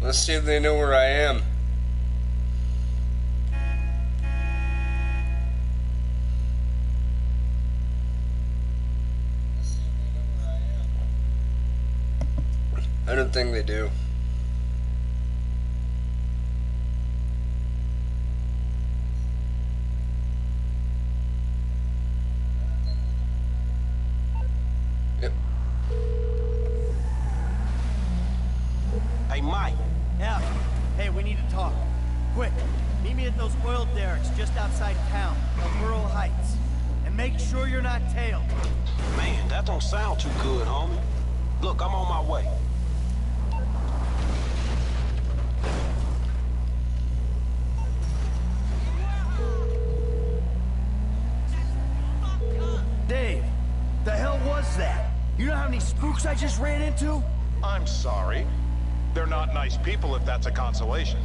Let's see if they know where I am. I don't think they do. Yep. Hey, Mike. Yeah. Hey, we need to talk. Quick. Meet me at those oil derricks just outside town, El Burro Heights. And make sure you're not tailed. Man, that don't sound too good, homie. Look, I'm on my way. Dave, the hell was that? You know how many spooks I just ran into? I'm sorry. They're not nice people if that's a consolation.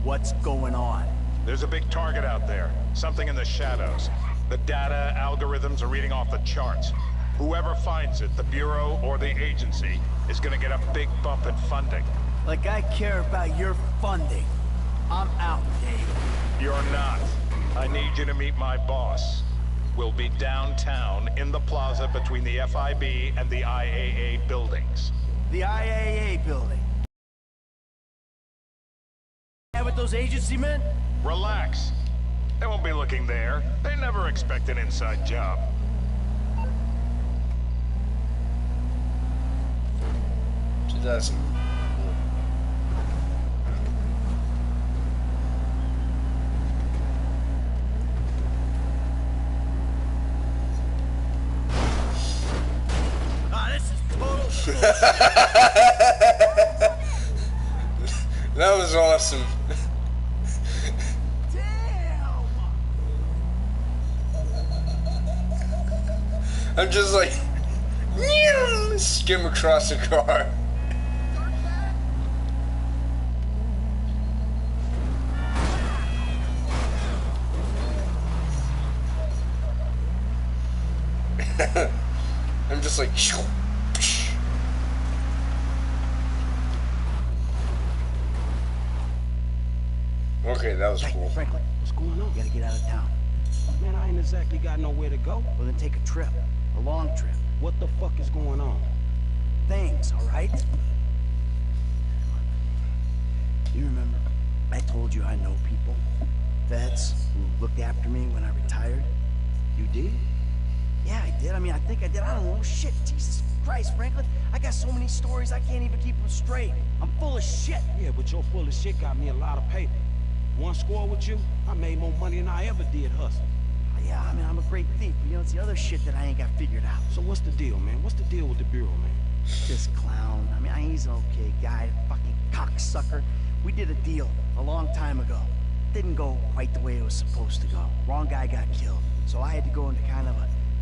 What's going on? There's a big target out there. Something in the shadows. The data algorithms are reading off the charts. Whoever finds it, the Bureau or the agency, is gonna get a big bump in funding. Like I care about your funding. I'm out, Dave. You're not. I need you to meet my boss. We'll be downtown in the plaza between the FIB and the IAA buildings. The IAA building. And with those agency men? Relax. They won't be looking there. They never expect an inside job. She doesn't. That was awesome. Damn! I'm just like skim across the car. I'm just like okay, that was cool. Franklin, what's going on? You gotta get out of town. Man, I ain't exactly got nowhere to go. Well, then take a trip. A long trip. What the fuck is going on? Things, all right? You remember, I told you I know people, vets, who looked after me when I retired? You did? Yeah, I did. I mean, I think I did. I don't know. Shit, Jesus Christ, Franklin. I got so many stories, I can't even keep them straight. I'm full of shit. Yeah, but your full of shit got me a lot of paper. One score with you, I made more money than I ever did hustling. Yeah, I mean, I'm a great thief, but you know, it's the other shit that I ain't got figured out. So what's the deal, man? What's the deal with the Bureau, man? This clown, I mean, he's an okay guy, fucking cocksucker. We did a deal a long time ago. Didn't go quite the way it was supposed to go. Wrong guy got killed. So I had to go into kind of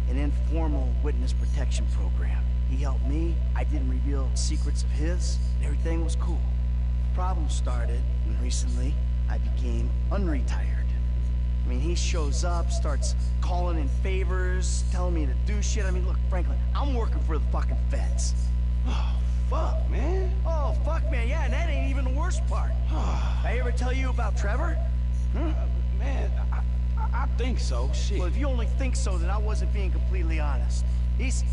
an informal witness protection program. He helped me, I didn't reveal secrets of his, and everything was cool. Problem started when recently I became unretired. I mean, he shows up, starts calling in favors, telling me to do shit. I mean, look, Franklin, I'm working for the fucking feds. Oh, fuck, man. Oh, fuck, man, yeah, and that ain't even the worst part. I ever tell you about Trevor? Man, I think so, shit. Well, if you only think so, then I wasn't being completely honest. He's,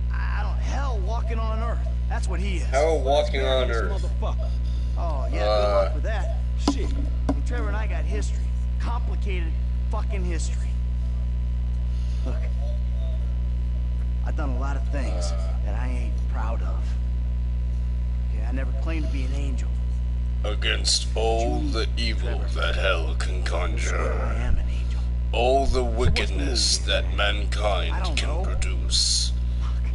hell walking on Earth. That's what he is. Hell walking on Earth. Motherfucker. Oh, yeah, good luck with that. Shit. I mean, Trevor and I got history. Complicated fucking history. Look, I've done a lot of things that I ain't proud of. Okay, I never claimed to be an angel. Against all the evil that hell can I conjure, am an angel. all the wickedness that mankind can produce,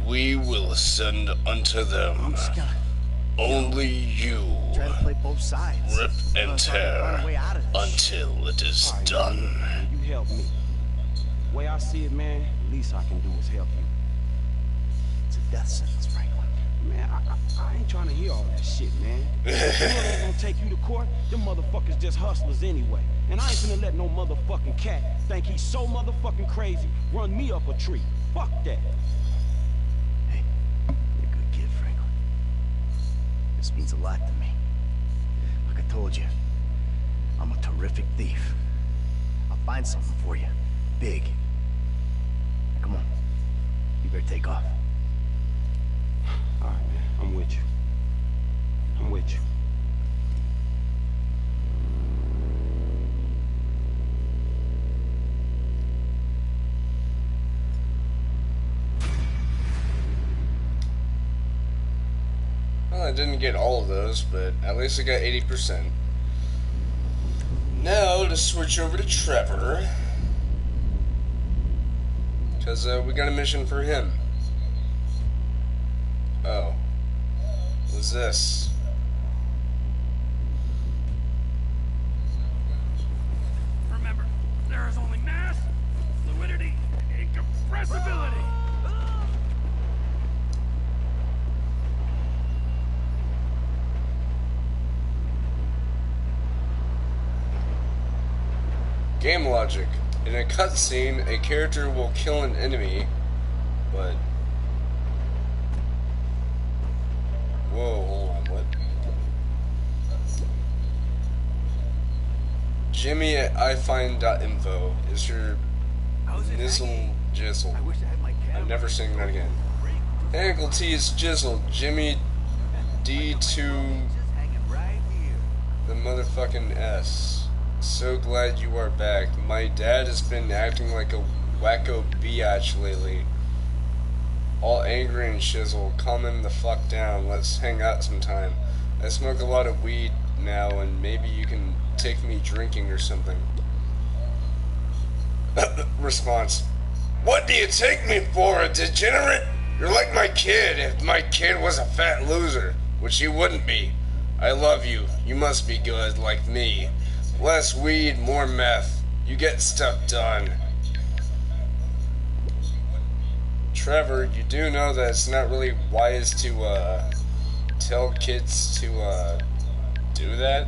we will send unto them. I'm just gonna Only you try to play both sides. rip and tear until it is All right, done. Man, you help me. The way I see it, man, the least I can do is help you. It's a death sentence, Franklin. Man, I ain't trying to hear all that shit, man. If you ain't gonna take you to court, them motherfuckers just hustlers anyway. And I ain't finna let no motherfucking cat think he's so motherfucking crazy run me up a tree. Fuck that. Hey, you're a good kid, Franklin. This means a lot to me. Like I told you, I'm a terrific thief. I'll find something for you. Big. Come on. You better take off. All right, man. I'm with you. I'm with you. Well, I didn't get all of those, but at least I got 80%. Now, to switch over to Trevor. Because we got a mission for him. Oh. What's this? Remember, there is only mass, fluidity, and compressibility. Game logic. In a cutscene, a character will kill an enemy, but... Whoa, hold on, what? Jimmy at ifind.info is your nizzle jizzle. I'm never saying that again. Ankle T is jizzle. Jimmy D2 the motherfucking S. So glad you are back. My dad has been acting like a wacko biatch lately. All angry and shizzle. Calm him the fuck down. Let's hang out sometime. I smoke a lot of weed now, and maybe you can take me drinking or something. Response. What do you take me for, a degenerate? You're like my kid if my kid was a fat loser, which he wouldn't be. I love you. You must be good, like me. Less weed, more meth. You get stuff done. Trevor, you do know that it's not really wise to, tell kids to, do that?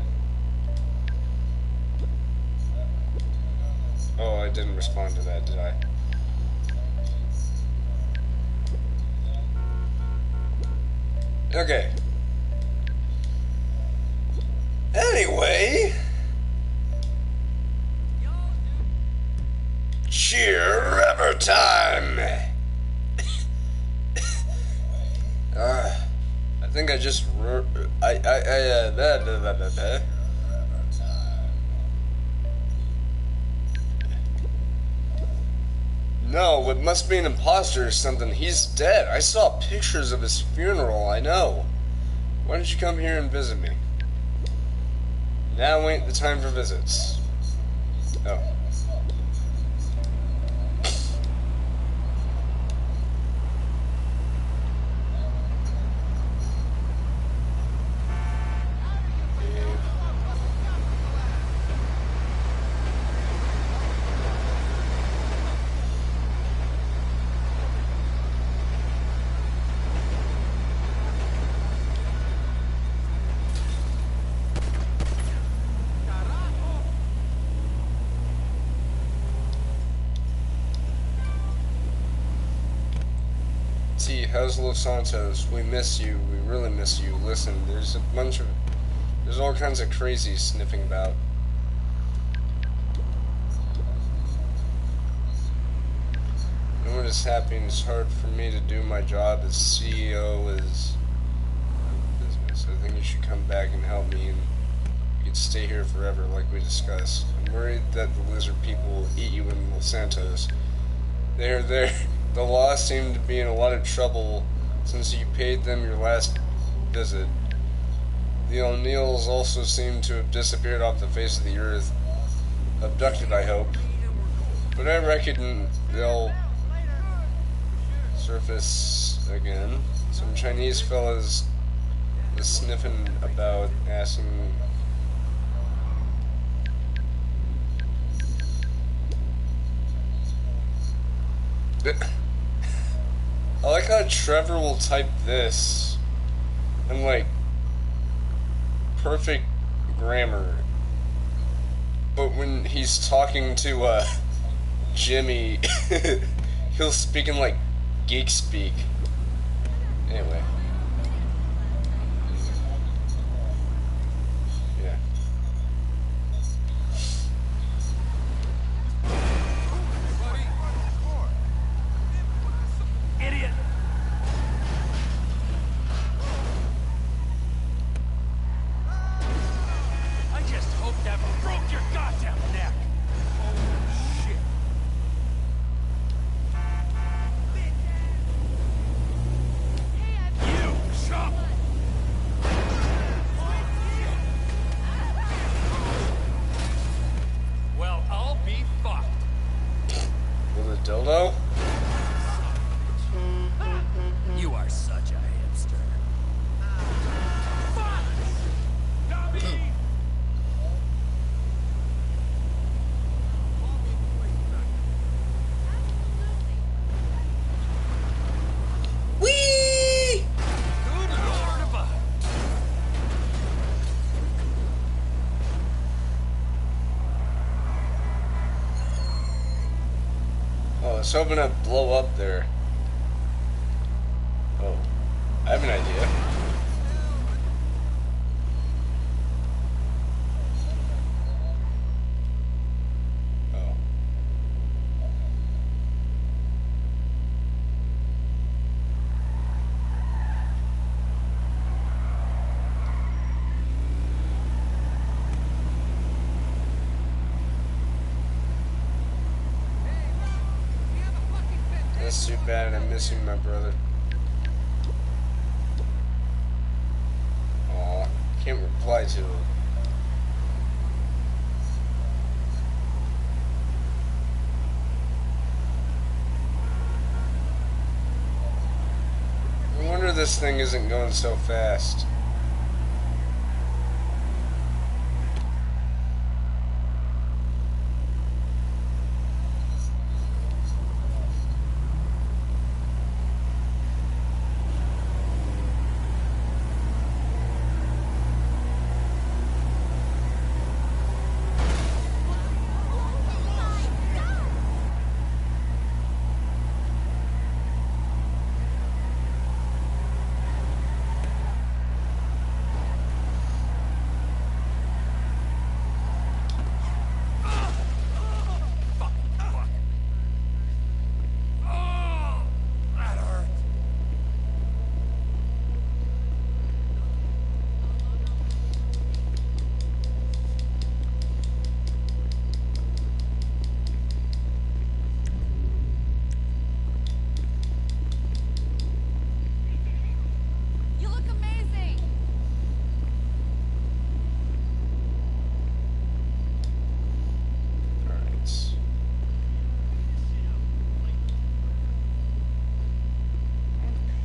Oh, I didn't respond to that, did I? Okay. Anyway... Trevor time! I think I just... No, it must be an imposter or something. He's dead. I saw pictures of his funeral, I know. Why don't you come here and visit me? Now ain't the time for visits. Oh. How's Los Santos? We miss you. We really miss you. Listen, there's all kinds of crazy sniffing about. No one is happy, and it's hard for me to do my job as CEO as business. I think you should come back and help me, and you could stay here forever like we discussed. I'm worried that the lizard people will eat you in Los Santos. They're there. The law seemed to be in a lot of trouble since you paid them your last visit. The O'Neills also seem to have disappeared off the face of the earth. Abducted, I hope. But I reckon they'll surface again. Some Chinese fellas was sniffing about, asking... I like how Trevor will type this in, like, perfect grammar. But when he's talking to, Jimmy, he'll speak in, like, geek speak. Anyway. Yeah. Idiot! I just hope that broke your goddamn neck! Holy shit! was hoping I'd blow up there. Oh, I have an idea. Oh. That's too bad. I'm missing my brother. Aw, can't reply to him. No wonder this thing isn't going so fast. You look amazing. Alright.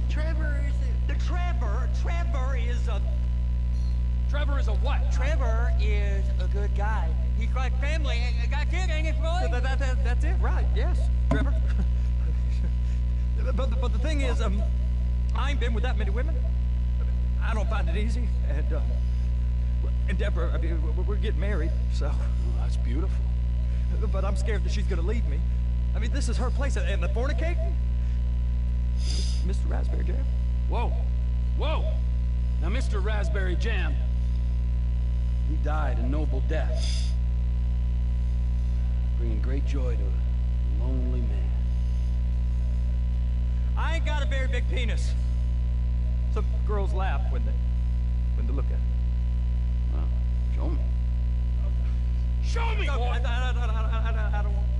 Trevor is Trevor is a what? Trevor is a good guy. He's like family. Got kid, ain't it, Floyd? That's it, right? Yes, Trevor. but the thing is, I ain't been with that many women. I don't find it easy, and Deborah, I mean, we're getting married, so. Well, that's beautiful. But I'm scared that she's gonna leave me. I mean, this is her place, and the fornicating? Mr. Raspberry Jam? Whoa, whoa! Now, Mr. Raspberry Jam, he died a noble death, bringing great joy to a lonely man. I ain't got a very big penis. Some girls laugh when they look at it. Well, show me. Show me, No, boy! I don't want to.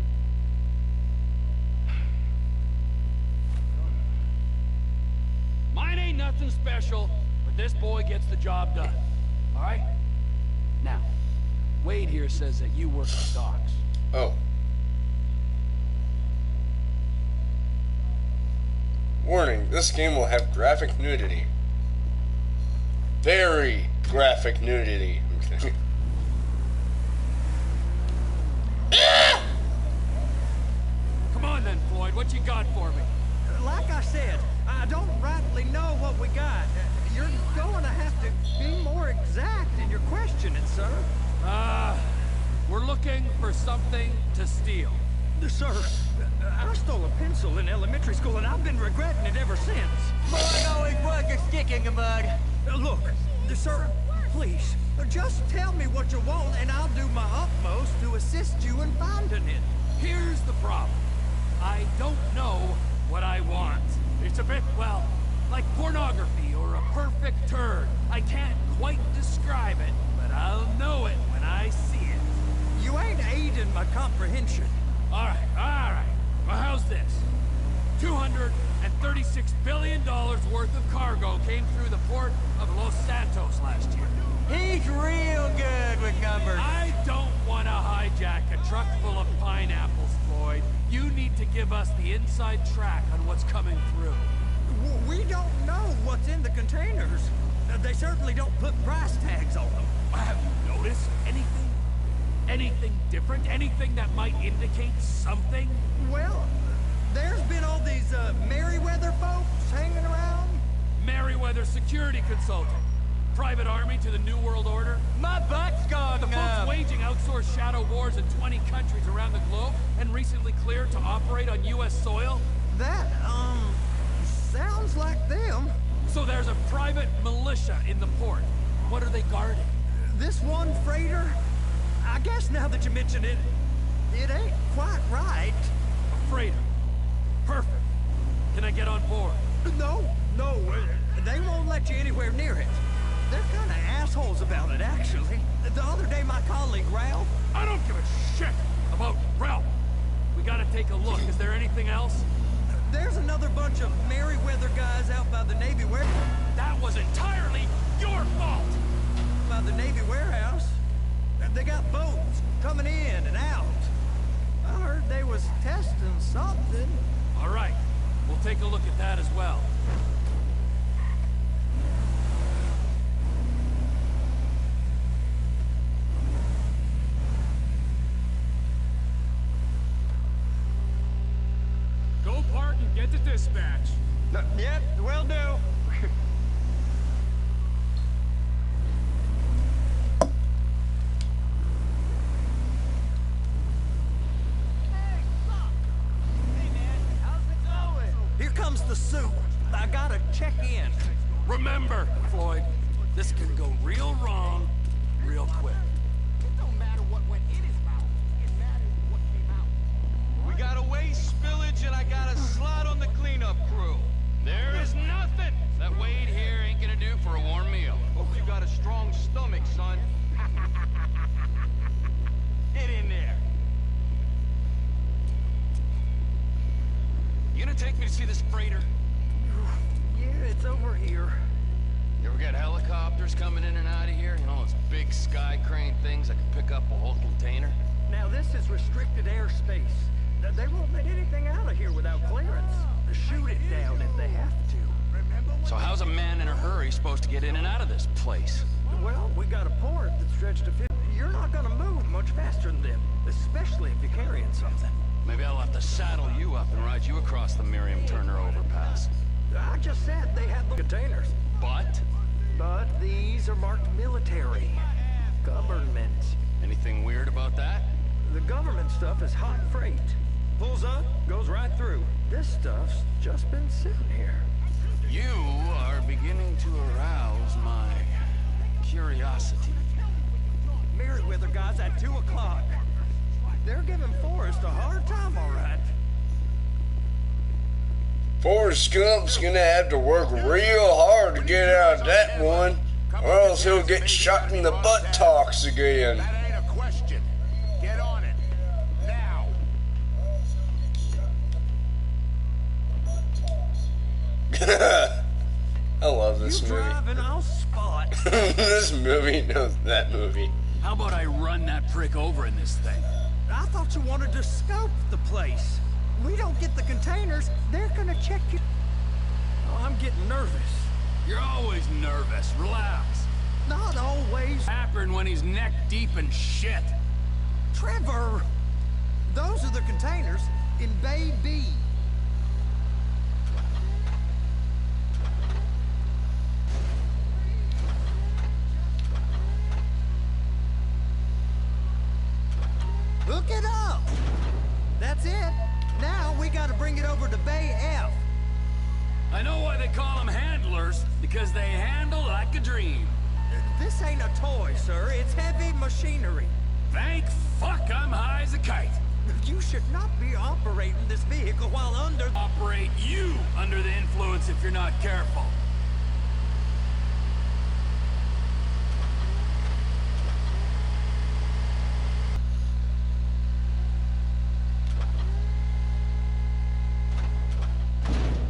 Mine ain't nothing special, but this boy gets the job done. All right? Now, Wade here says that you work with dogs. Oh. Warning, this game will have graphic nudity. Very graphic nudity. Okay. Come on then, Floyd, what you got for me? Like I said, I don't rightly know what we got. You're going to have to be more exact in your questioning, sir. We're looking for something to steal. Sir, I stole a pencil in elementary school, and I've been regretting it ever since. Mine always was a stick in the mud. Look, sir, please, just tell me what you want, and I'll do my utmost to assist you in finding it. Here's the problem. I don't know what I want. It's a bit, well, like pornography or a perfect turd. I can't quite describe it, but I'll know it when I see it. You ain't aiding my comprehension. All right. Well, how's this? $236 billion worth of cargo came through the port of Los Santos last year. He's real good with numbers. I don't want to hijack a truck full of pineapples, Floyd. You need to give us the inside track on what's coming through. We don't know what's in the containers. They certainly don't put price tags on them. Have you noticed anything? Anything different? Anything that might indicate something? Well, there's been all these Merryweather folks hanging around. Merryweather security consultant. Private army to the New World Order? My butt's gone The folks waging outsourced shadow wars in 20 countries around the globe and recently cleared to operate on U.S. soil? That, sounds like them. So there's a private militia in the port. What are they guarding? This one freighter? I guess now that you mention it, it ain't quite right. A freighter. Perfect. Can I get on board? No, they won't let you anywhere near it. They're kind of assholes about it, actually. The other day, my colleague, Ralph... I don't give a shit about Ralph. We gotta take a look. Is there anything else? There's another bunch of Merryweather guys out by the Navy warehouse. That was entirely your fault! By the Navy warehouse. They got boats coming in and out. I heard they was testing something. All right. We'll take a look at that as well. Go park and get to dispatch. Yep, will do. Here comes the soup. I gotta check in. Remember, Floyd, this can go real wrong real quick. It don't matter what went in his mouth. It matters what came out. We got a waste spillage and I got a slot on the cleanup crew. There is nothing that Wade here ain't gonna do for a warm meal. Hope you got a strong stomach, son. Get in there. You gonna take me to see this freighter? Yeah, it's over here. You ever got helicopters coming in and out of here? You know, those big sky crane things that can pick up a whole container? Now, this is restricted airspace. They won't let anything out of here without clearance. Shoot it down if they have to. So how's a man in a hurry supposed to get in and out of this place? Well, we got a port that's stretched to 50. You're not gonna move much faster than them, especially if you're carrying something. Maybe I'll have to saddle you up and ride you across the Miriam Turner overpass. I just said they had the containers. But These are marked military. Government. anything weird about that? The government stuff is hot freight. Pulls up, goes right through. This stuff's just been sitting here. You are beginning to arouse my curiosity. Merryweather guys at 2 o'clock. They're giving Forrest a hard time, all right. Forrest Gump's gonna have to work real hard to get out of that one, or else he'll get shot in the buttocks again. That ain't a question. Get on it. Now. I love this movie. Drive and I'll spot. This movie knows that movie. How about I run that prick over in this thing? I thought you wanted to scope the place. We don't get the containers, they're gonna check you. Oh, I'm getting nervous. You're always nervous. Relax. Not always. Happen when he's neck deep in shit. Trevor! Those are the containers in Bay B. Hook it up! That's it. Now we gotta bring it over to Bay F. I know why they call them handlers, because they handle like a dream. This ain't a toy, sir. It's heavy machinery. Thank fuck I'm high as a kite. You should not be operating this vehicle while under... Operate you under the influence if you're not careful.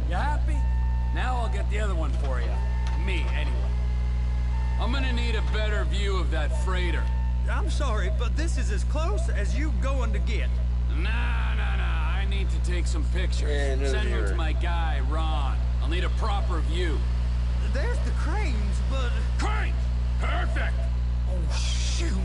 You happy? Now I'll get the other one for you. Me, anyway. I'm gonna need a better view of that freighter. I'm sorry, but this is as close as you going to get. Nah. I need to take some pictures. Yeah, no Send them dear. to my guy, Ron. I'll need a proper view. There's the cranes, but... Cranes! Perfect! Oh, shoot.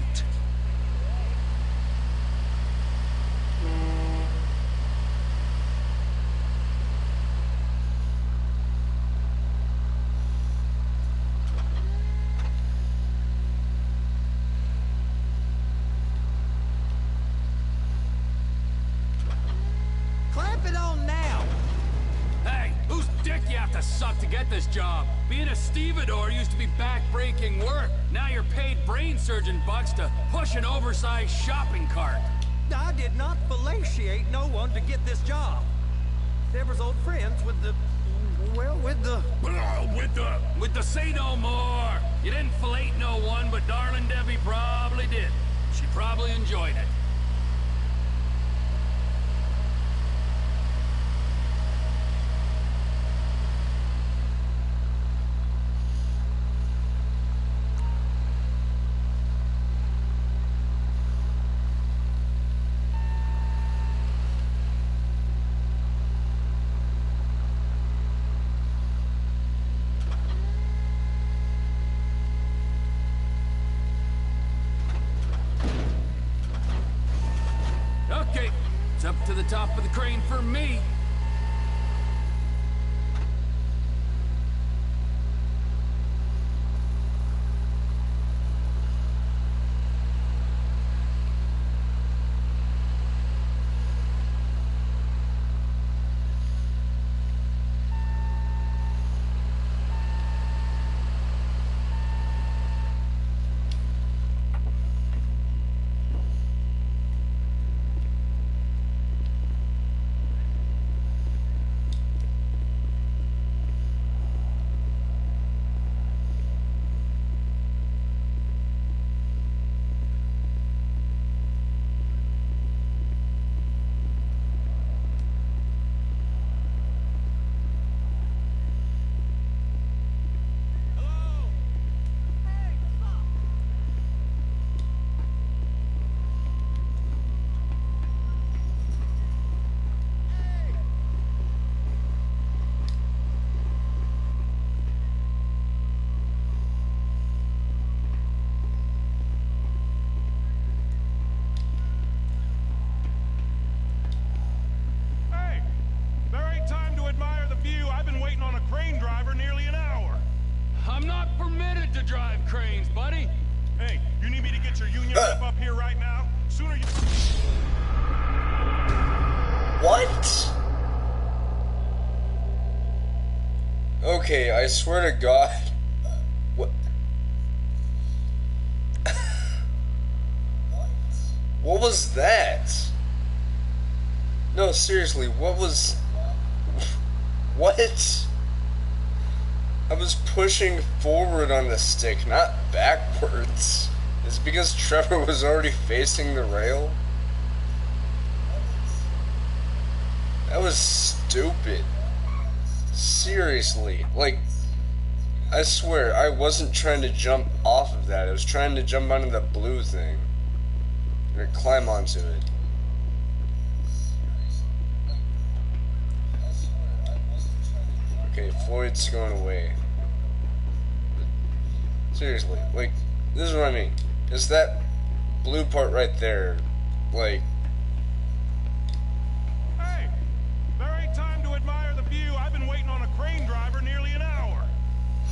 get this job. Being a stevedore used to be back-breaking work. Now you're paid brain surgeon bucks to push an oversized shopping cart. I did not fellatiate no one to get this job. Trevor's old friends with the... well, with the... With the say no more. You didn't fillet no one, but darling Debbie probably did. She probably enjoyed it. Okay, it's up to the top of the crane for me. I'm not permitted to drive cranes, buddy. Hey, you need me to get your union rep up here right now? Sooner you... What? Okay, I swear to God. What? What was that? No, seriously, what was... What? I was pushing forward on the stick, not backwards. Is it because Trevor was already facing the rail? That was stupid. Seriously, like, I swear, I wasn't trying to jump off of that. I was trying to jump onto the blue thing. Or climb onto it. Okay, Floyd's going away. But seriously, like, this is what I mean. It's that blue part right there. Like... Hey! There ain't time to admire the view. I've been waiting on a crane driver nearly an hour.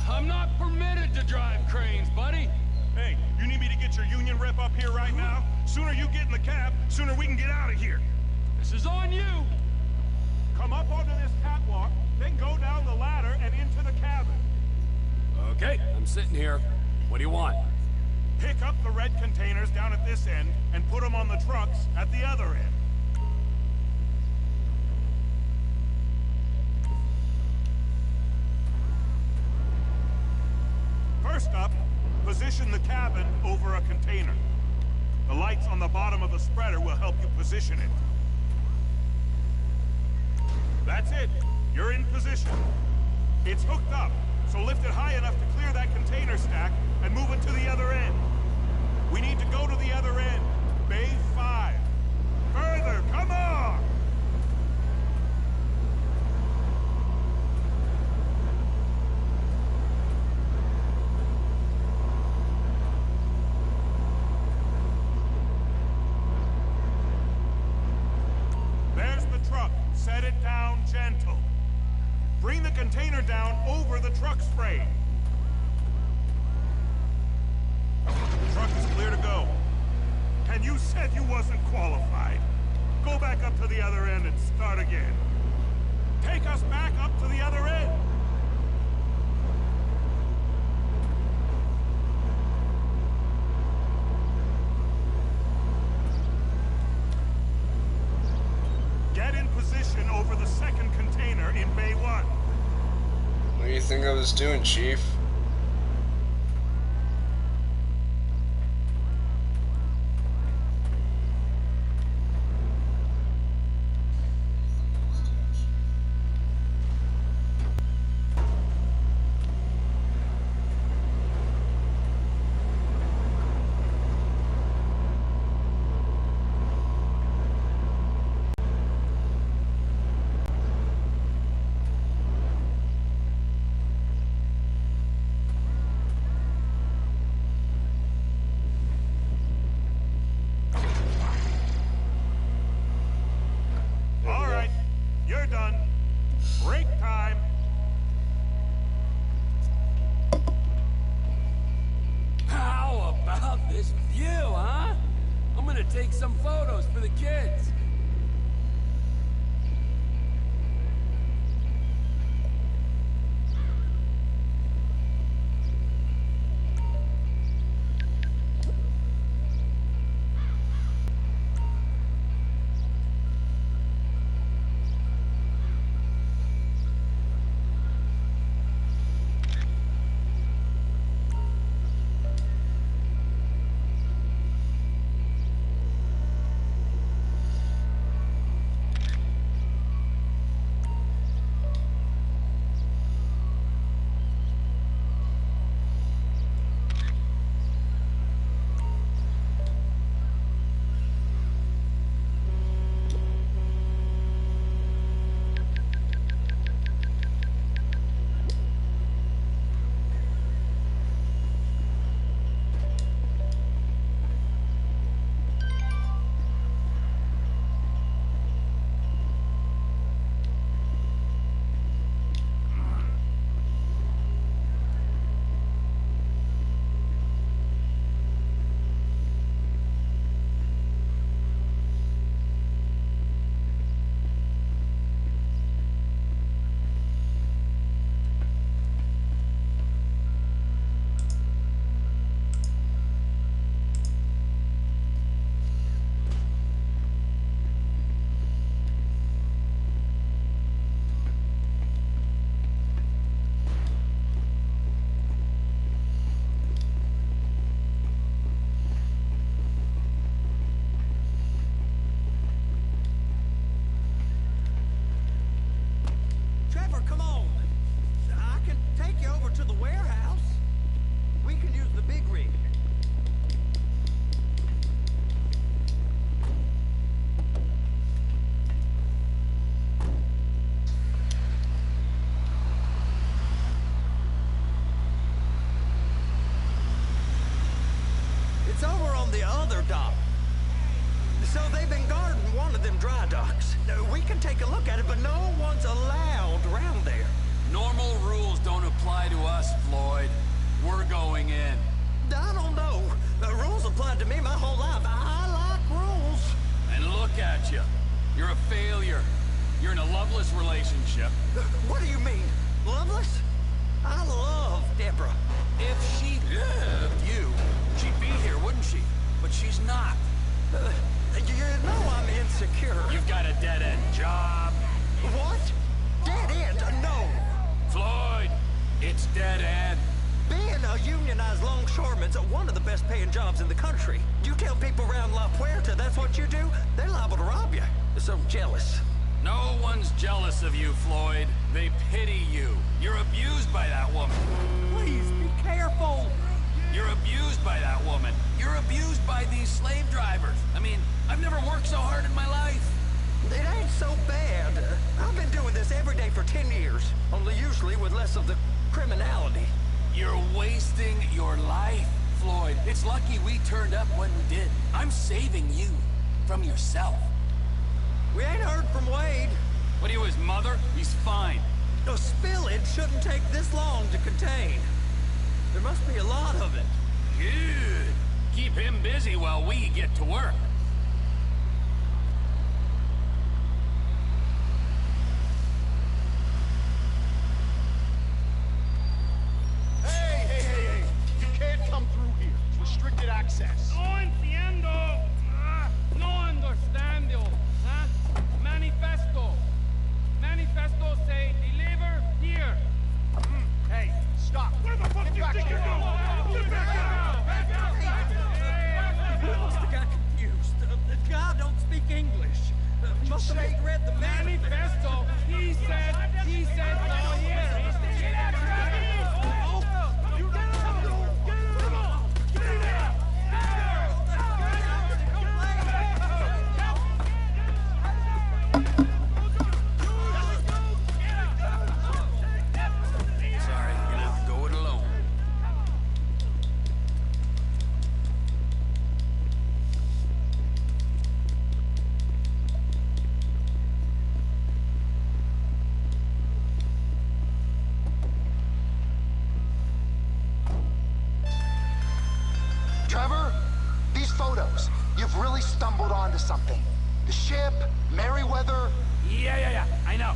I'm not permitted to drive cranes, buddy. Hey, you need me to get your union rep up here right now? Sooner you get in the cab, sooner we can get out of here. This is on you. Come up onto this catwalk, then go down the ladder and into the cabin. Okay, I'm sitting here. What do you want? Pick up the red containers down at this end and put them on the trucks at the other end. First up, position the cabin over a container. The lights on the bottom of the spreader will help you position it. That's it. You're in position. It's hooked up, so lift it high enough to clear that container stack and move it to the other end. We need to go to the other end. Bay 5. Further, come on! There's the truck. Set it down gentle. Bring the container down over the truck's frame. The truck is clear to go. And you said you wasn't qualified. Go back up to the other end and start again. Take us back up to the other end. think I was doing, Chief? All right, you're done. Break time. How about this view, huh? I'm gonna take some photos for the kids. Trevor, come on. I can take you over to the warehouse. We can use the big rig. It's over on the other dock. So they've been guarding one of them dry docks. We can take a look at it, but no one's allowed around there. Normal rules don't apply to us, Floyd. We're going in. I don't know. Rules applied to me my whole life. I like rules. And look at you. You're a failure. You're in a loveless relationship. What do you mean? Loveless? I love Deborah. If she loved you, she'd be here, wouldn't she? But she's not. You know I'm insecure. You've got a dead-end job. What? Dead end? No. Floyd, it's dead end. Being a unionized longshoreman's one of the best paying jobs in the country. You tell people around La Puerta that's what you do, they're liable to rob you. They're so jealous. No one's jealous of you, Floyd. They pity you. You're abused by that woman. Please, be careful. You're abused by that woman. You're abused by these slave drivers. I mean, I've never worked so hard in my life. It ain't so bad. I've been doing this every day for 10 years, only usually with less of the criminality. You're wasting your life, Floyd. It's lucky we turned up when we did. I'm saving you from yourself. We ain't heard from Wade. What are you, his mother? He's fine. A spillage shouldn't take this long to contain. There must be a lot of it. Good. Keep him busy while we get to work. Hey! You can't come through here. It's restricted access. No entiendo. No understando. Huh? Manifesto. Manifesto say deliver here. Trevor, these photos, you've really stumbled onto something. The ship, Merryweather. Yeah, I know.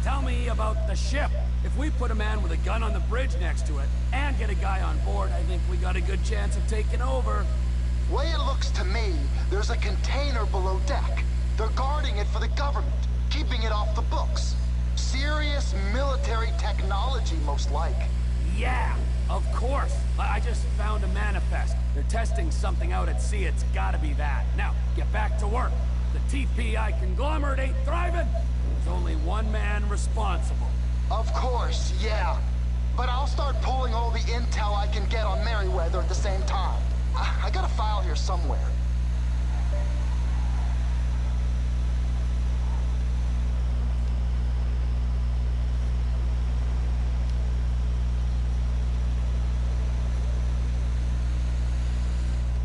Tell me about the ship. If we put a man with a gun on the bridge next to it, and get a guy on board, I think we got a good chance of taking over. Way it looks to me, there's a container below deck. They're guarding it for the government, keeping it off the books. Serious military technology, most like. Yeah, of course. I just found a manifest. They're testing something out at sea. It's gotta be that. Now, get back to work. The TPI conglomerate ain't thriving. There's only one man responsible. Of course, yeah. But I'll start pulling all the intel I can get on Merryweather at the same time. I got a file here somewhere.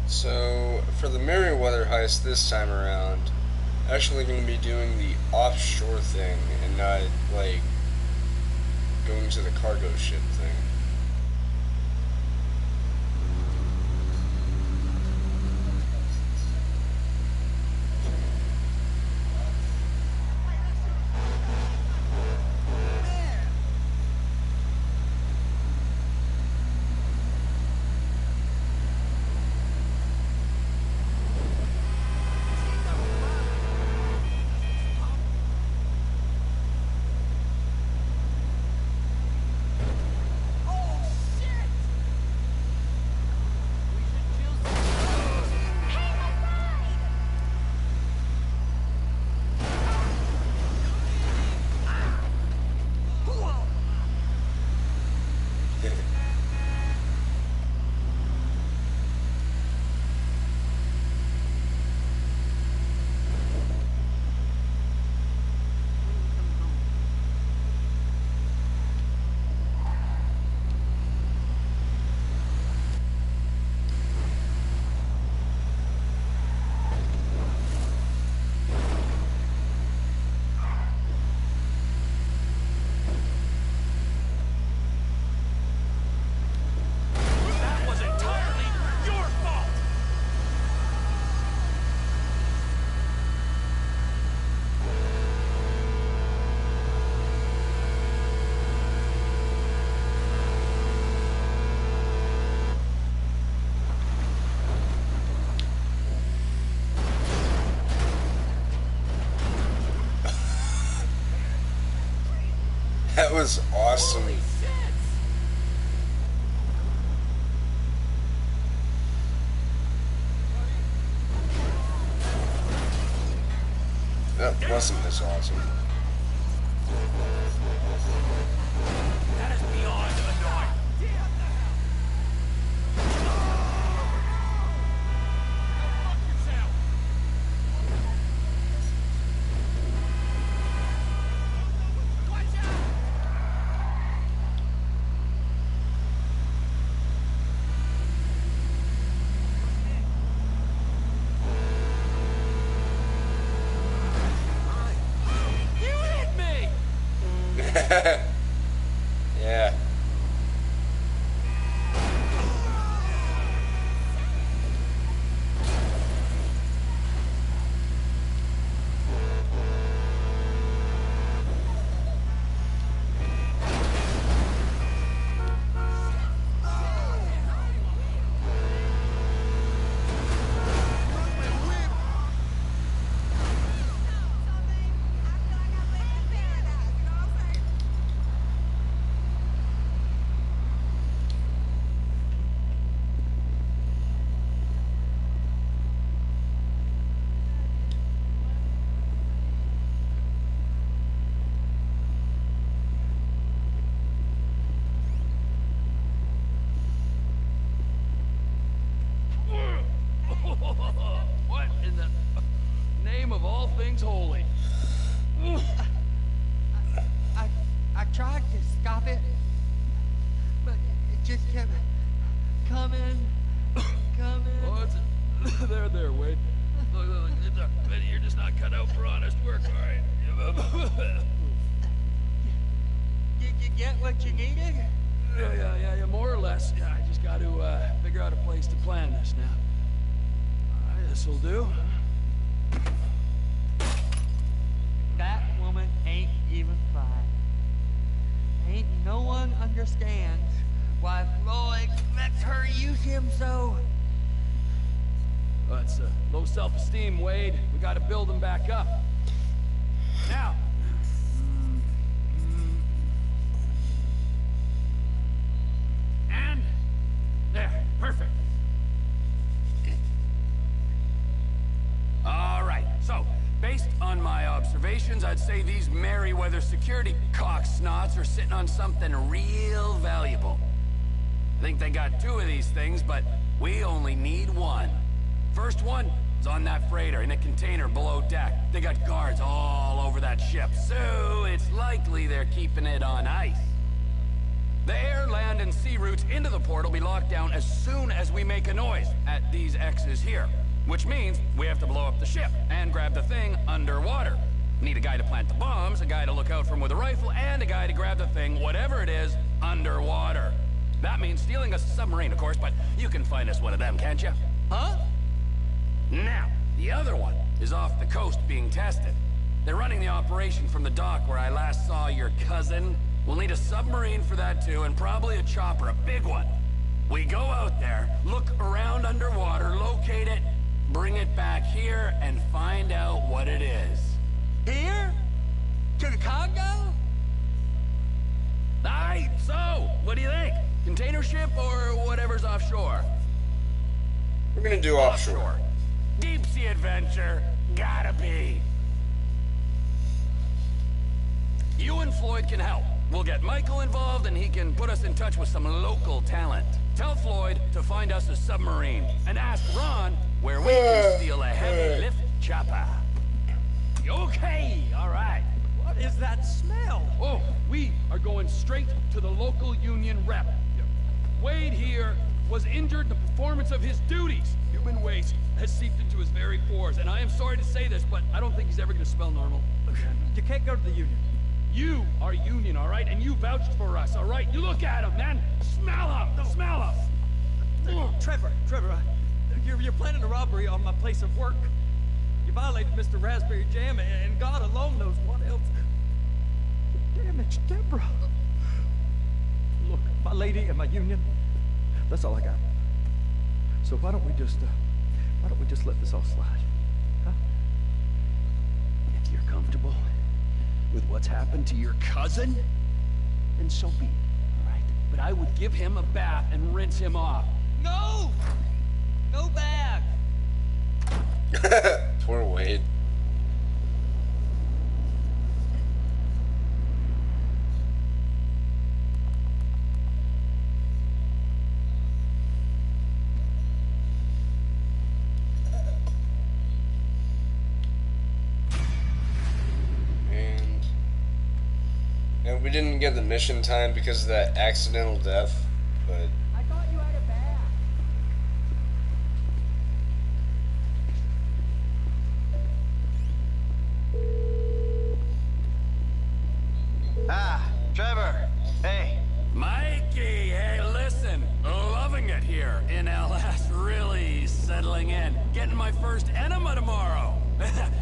So, for the Merryweather heist this time around, actually going to be doing the offshore thing and not, like, going to the cargo ship thing. That was awesome. That wasn't as awesome. That is beyond annoying. Yeah. What in the name of all things holy? I tried to stop it, but it just kept coming. Oh, there, Wade. Look, Betty, you're just not cut out for honest work, all right? Did you get what you needed? Yeah, more or less. Yeah, I just got to figure out a place to plan this now. All right, this'll do. That woman ain't even fine. Ain't no one understands why Floyd lets her use him so. Well, it's low self-esteem, Wade. We got to build him back up. Now. And there, perfect. All right, so based on my observations, I'd say these Merryweather security cocksnots are sitting on something real valuable. I think they got 2 of these things, but we only need 1. First one is on that freighter in a container below deck. They got guards all over that ship, so it's likely they're keeping it on ice. The air, land, and sea routes into the port will be locked down as soon as we make a noise at these X's here. Which means we have to blow up the ship and grab the thing underwater. Need a guy to plant the bombs, a guy to look out for him with a rifle, and a guy to grab the thing, whatever it is, underwater. That means stealing a submarine, of course, but you can find us one of them, can't you? Huh? Now, the other one is off the coast being tested. They're running the operation from the dock where I last saw your cousin. We'll need a submarine for that too, and probably a chopper, a big one. We go out there, look around underwater, locate it, bring it back here, and find out what it is. Here? To the Congo? Aye, so, what do you think? Container ship or whatever's offshore? We're gonna do offshore. Deep sea adventure, gotta be. You and Floyd can help. We'll get Michael involved and he can put us in touch with some local talent. Tell Floyd to find us a submarine and ask Ron where we can steal a heavy lift chopper. Okay, all right. What is that smell? Oh, we are going straight to the local union rep. Wade here was injured in the performance of his duties. Human waste has seeped into his very pores, and I am sorry to say this, but I don't think he's ever going to smell normal. You can't go to the union. You are union, all right? And you vouched for us, all right? You look at him, man. Smell him. No. Smell him. Trevor, you're planning a robbery on my place of work. You violated Mr. Raspberry Jam, and God alone knows what else. Damn it, Deborah. Look, my lady and my union, that's all I got. So why don't we just let this all slide? Huh? If you're comfortable with what's happened to your cousin, then so be it, all right? But I would give him a bath and rinse him off. No! No bath! Poor Wade. And we didn't get the mission time because of that accidental death, but I thought you had a bath. Ah, Trevor. Hey. Mikey, hey, listen. Loving it here in LS. Really settling in. Getting my first enema tomorrow.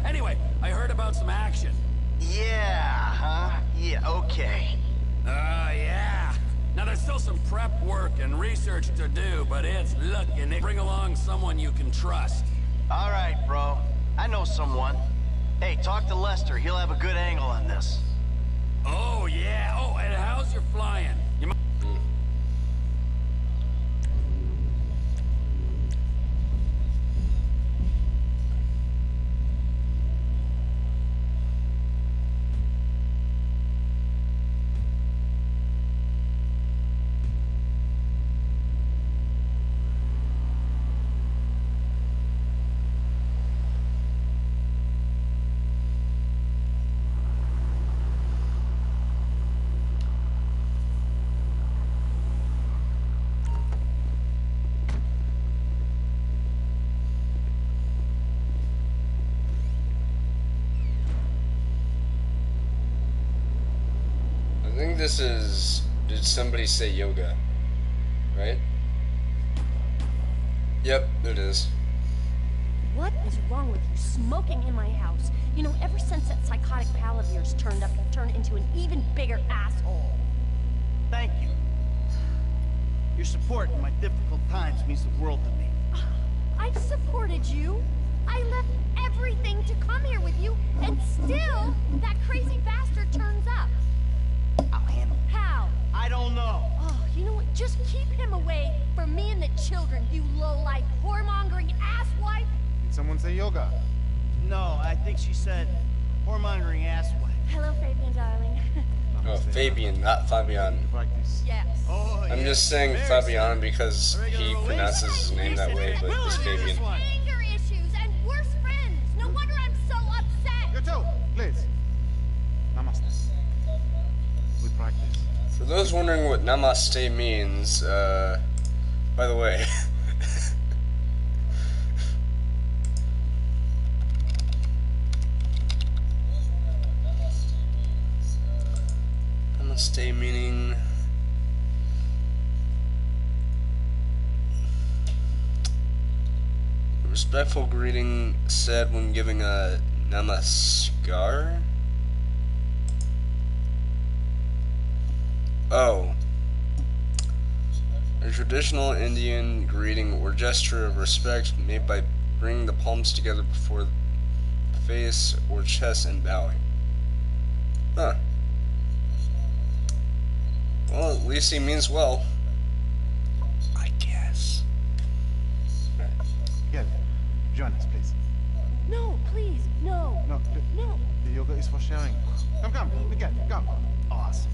Anyway, I heard about some action. Yeah, huh? Yeah, okay. Yeah. Now there's still some prep work and research to do, but it's looking. Bring along someone you can trust. All right, bro. I know someone. Hey, talk to Lester. He'll have a good angle on this. Oh, yeah. Oh, and how's your flying? You I think this is did somebody say yoga? Right? Yep, it is. What is wrong with you smoking in my house? You know, ever since that psychotic pal of yours turned up, you've turned into an even bigger asshole. Thank you. Your support in my difficult times means the world to me. I've supported you. I left everything to come here with you, and still, that crazy bastard turns up. I'll handle it. How? I don't know. Oh, you know what? Just keep him away from me and the children, you low-life, whoremongering asswipe. Did someone say yoga? No, I think she said whoremongering asswipe. Hello, Fabian, darling. Oh, Fabian, not Fabian. Yes. Oh, I'm just saying Fabian because he pronounces his name that way, but it's Fabian. Anger issues and worse friends. No wonder I'm so upset. You too, please. Namaste. We practice. For those wondering what namaste means, by the way, namaste meaning respectful greeting said when giving a namaskar. Oh. A traditional Indian greeting or gesture of respect made by bringing the palms together before the face or chest and bowing. Huh. Well, at least he means well. I guess. Miguel, join us, please. No, please, no. No, No. the yoga is for sharing. Come, Miguel, come. Awesome.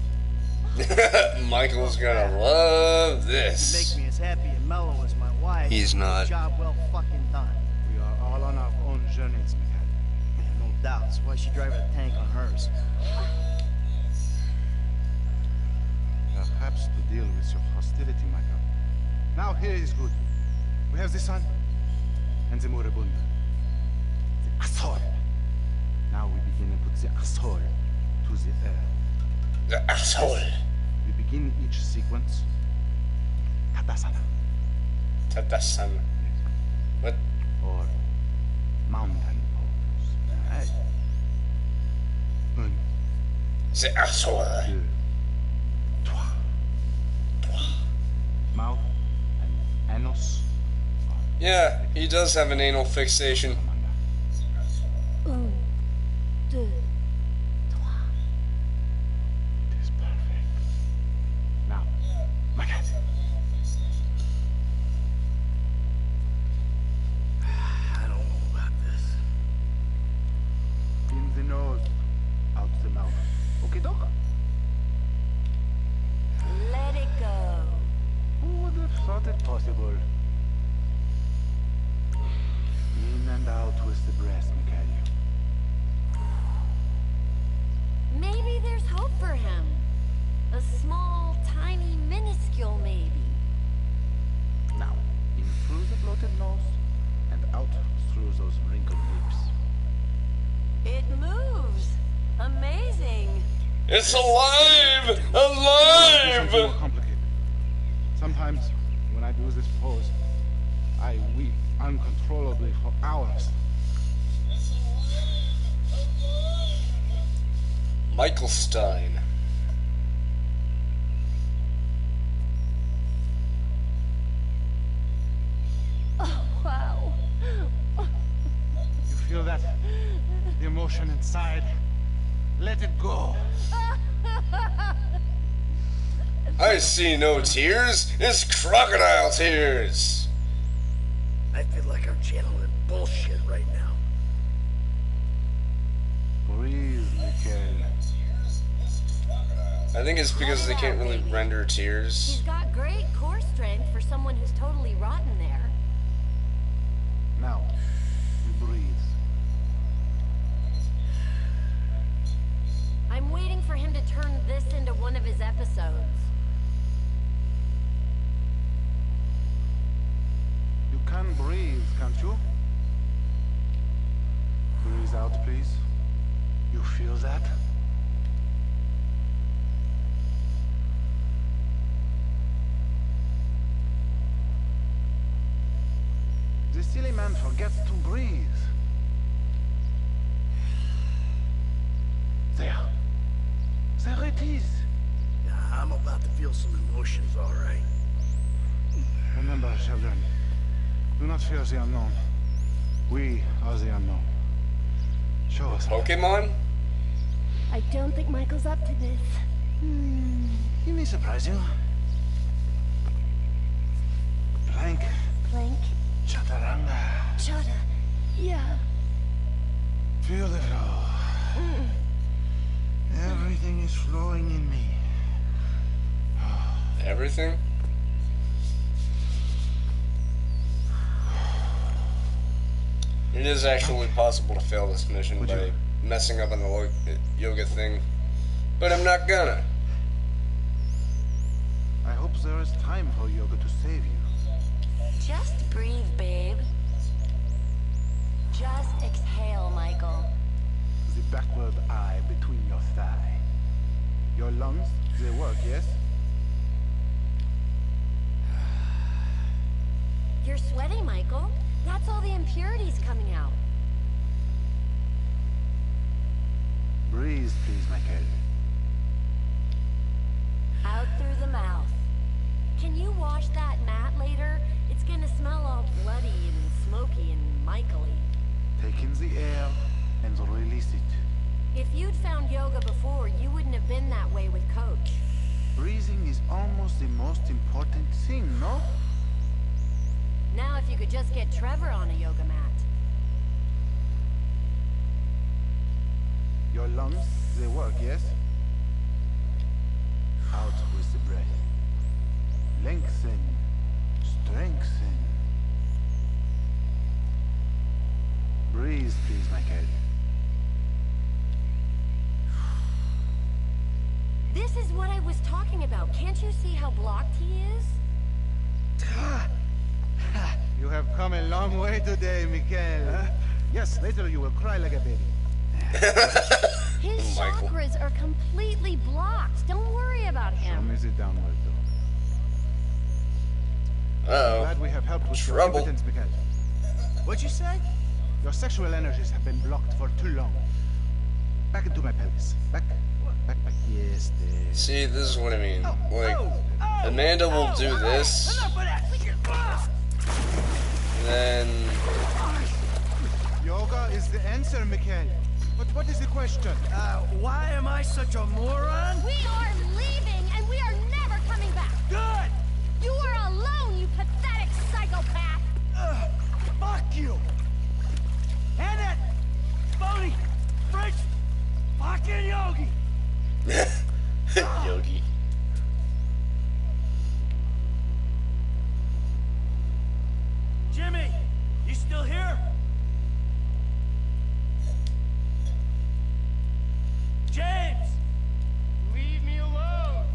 Michael's gonna love You this. make me as happy and mellow as my wife. He's not. Job well fucking done. We are all on our own journeys, Miguel. Yeah, no doubt. That's why she driving a tank on hers. Perhaps to deal with your hostility, Michael. Now here is good. We have the sun and the moribund. The asshole. Now we begin and put the asshole to the air. The asshole. We begin each sequence. Tadasana. Tadasana. What? Or mountain pose. Right. Un, The asshole. deux, trois. Mouth and anus. Yeah, he does have an anal fixation. Un, deux, trois. It is perfect. Now, Miguel. I don't know about this. In the nose, out the mouth. Okay, doc? Let it go. Who would have thought it possible? In and out with the breath, Miguel. Maybe there's hope for him. A small, tiny, minuscule maybe. Now, in through the bloated nose and out through those wrinkled lips. It moves. Amazing. It's alive! This is more Alive! complicated. Sometimes, when I do this pose, I weep uncontrollably for hours. Michael Stein. Oh, wow. You feel that? The emotion inside. Let it go. I see no tears. It's crocodile tears. I feel like I'm channeling bullshit right now. Breathe, Miguel. I think it's because they can't really render He's tears. got great core strength for someone who's totally rotten there. Now, you breathe. I'm waiting for him to turn this into one of his episodes. You can breathe, can't you? Breathe out, please. You feel that? silly man forgets to breathe. There. There it is. Yeah, I'm about to feel some emotions, all right. Remember, children, do not fear the unknown. We are the unknown. Show us. Pokemon? I don't think Michael's up to this. He may surprise you. Plank. Plank? Chaturanga. Chata. Yeah. Beautiful. Everything is flowing in me. Everything? It is actually possible to fail this mission by messing up on the yoga thing, but I'm not gonna. I hope there is time for yoga to save you. Just breathe, babe. Just exhale, Michael. The backward eye between your thigh. Your lungs, they work, yes? You're sweaty, Michael. That's all the impurities coming out. Breathe, please, Michael. Out through the mouth. Can you wash that mat later? It's gonna smell all bloody and smoky and Michael-y. Take in the air and release it. If you'd found yoga before, you wouldn't have been that way with Coach. Breathing is almost the most important thing, no? Now if you could just get Trevor on a yoga mat. Your lungs, they work, yes? Out with the breath. Lengthen. Strengthen. Breathe, please, Michael. This is what I was talking about. Can't you see how blocked he is? You have come a long way today, Michael. Yes, later you will cry like a baby. His chakras are completely blocked. Don't worry about Show him. me the downward door. Uh-oh. Glad we have helped with your Trouble. impotence, Michael. What'd you say? Your sexual energies have been blocked for too long. Back into my pelvis. Back. Back. Yes, there. See, this is what I mean. Like, Amanda will do this, and then... Yoga is the answer, Michael. But what is the question? Why am I such a moron? We are leaving, and we are never coming back. Good! You are alone, you pathetic psychopath. Fuck you! And that phony French fucking yogi! Yogi. Jimmy, you still here? James! Leave me alone!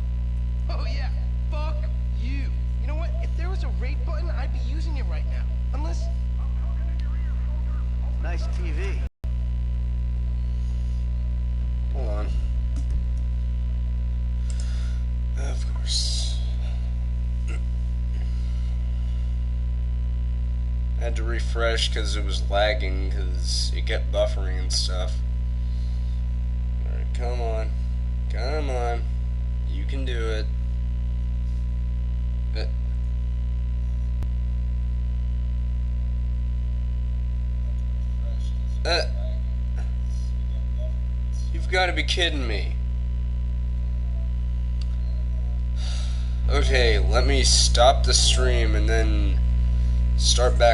Oh yeah, fuck you. You know what? If there was a rate button, I'd be using it right now. Unless... Nice TV. Hold on. Of course. I had to refresh because it was lagging because it kept buffering and stuff. Alright, come on. Come on. You can do it. You've got to be kidding me. Okay, let me stop the stream and then start back.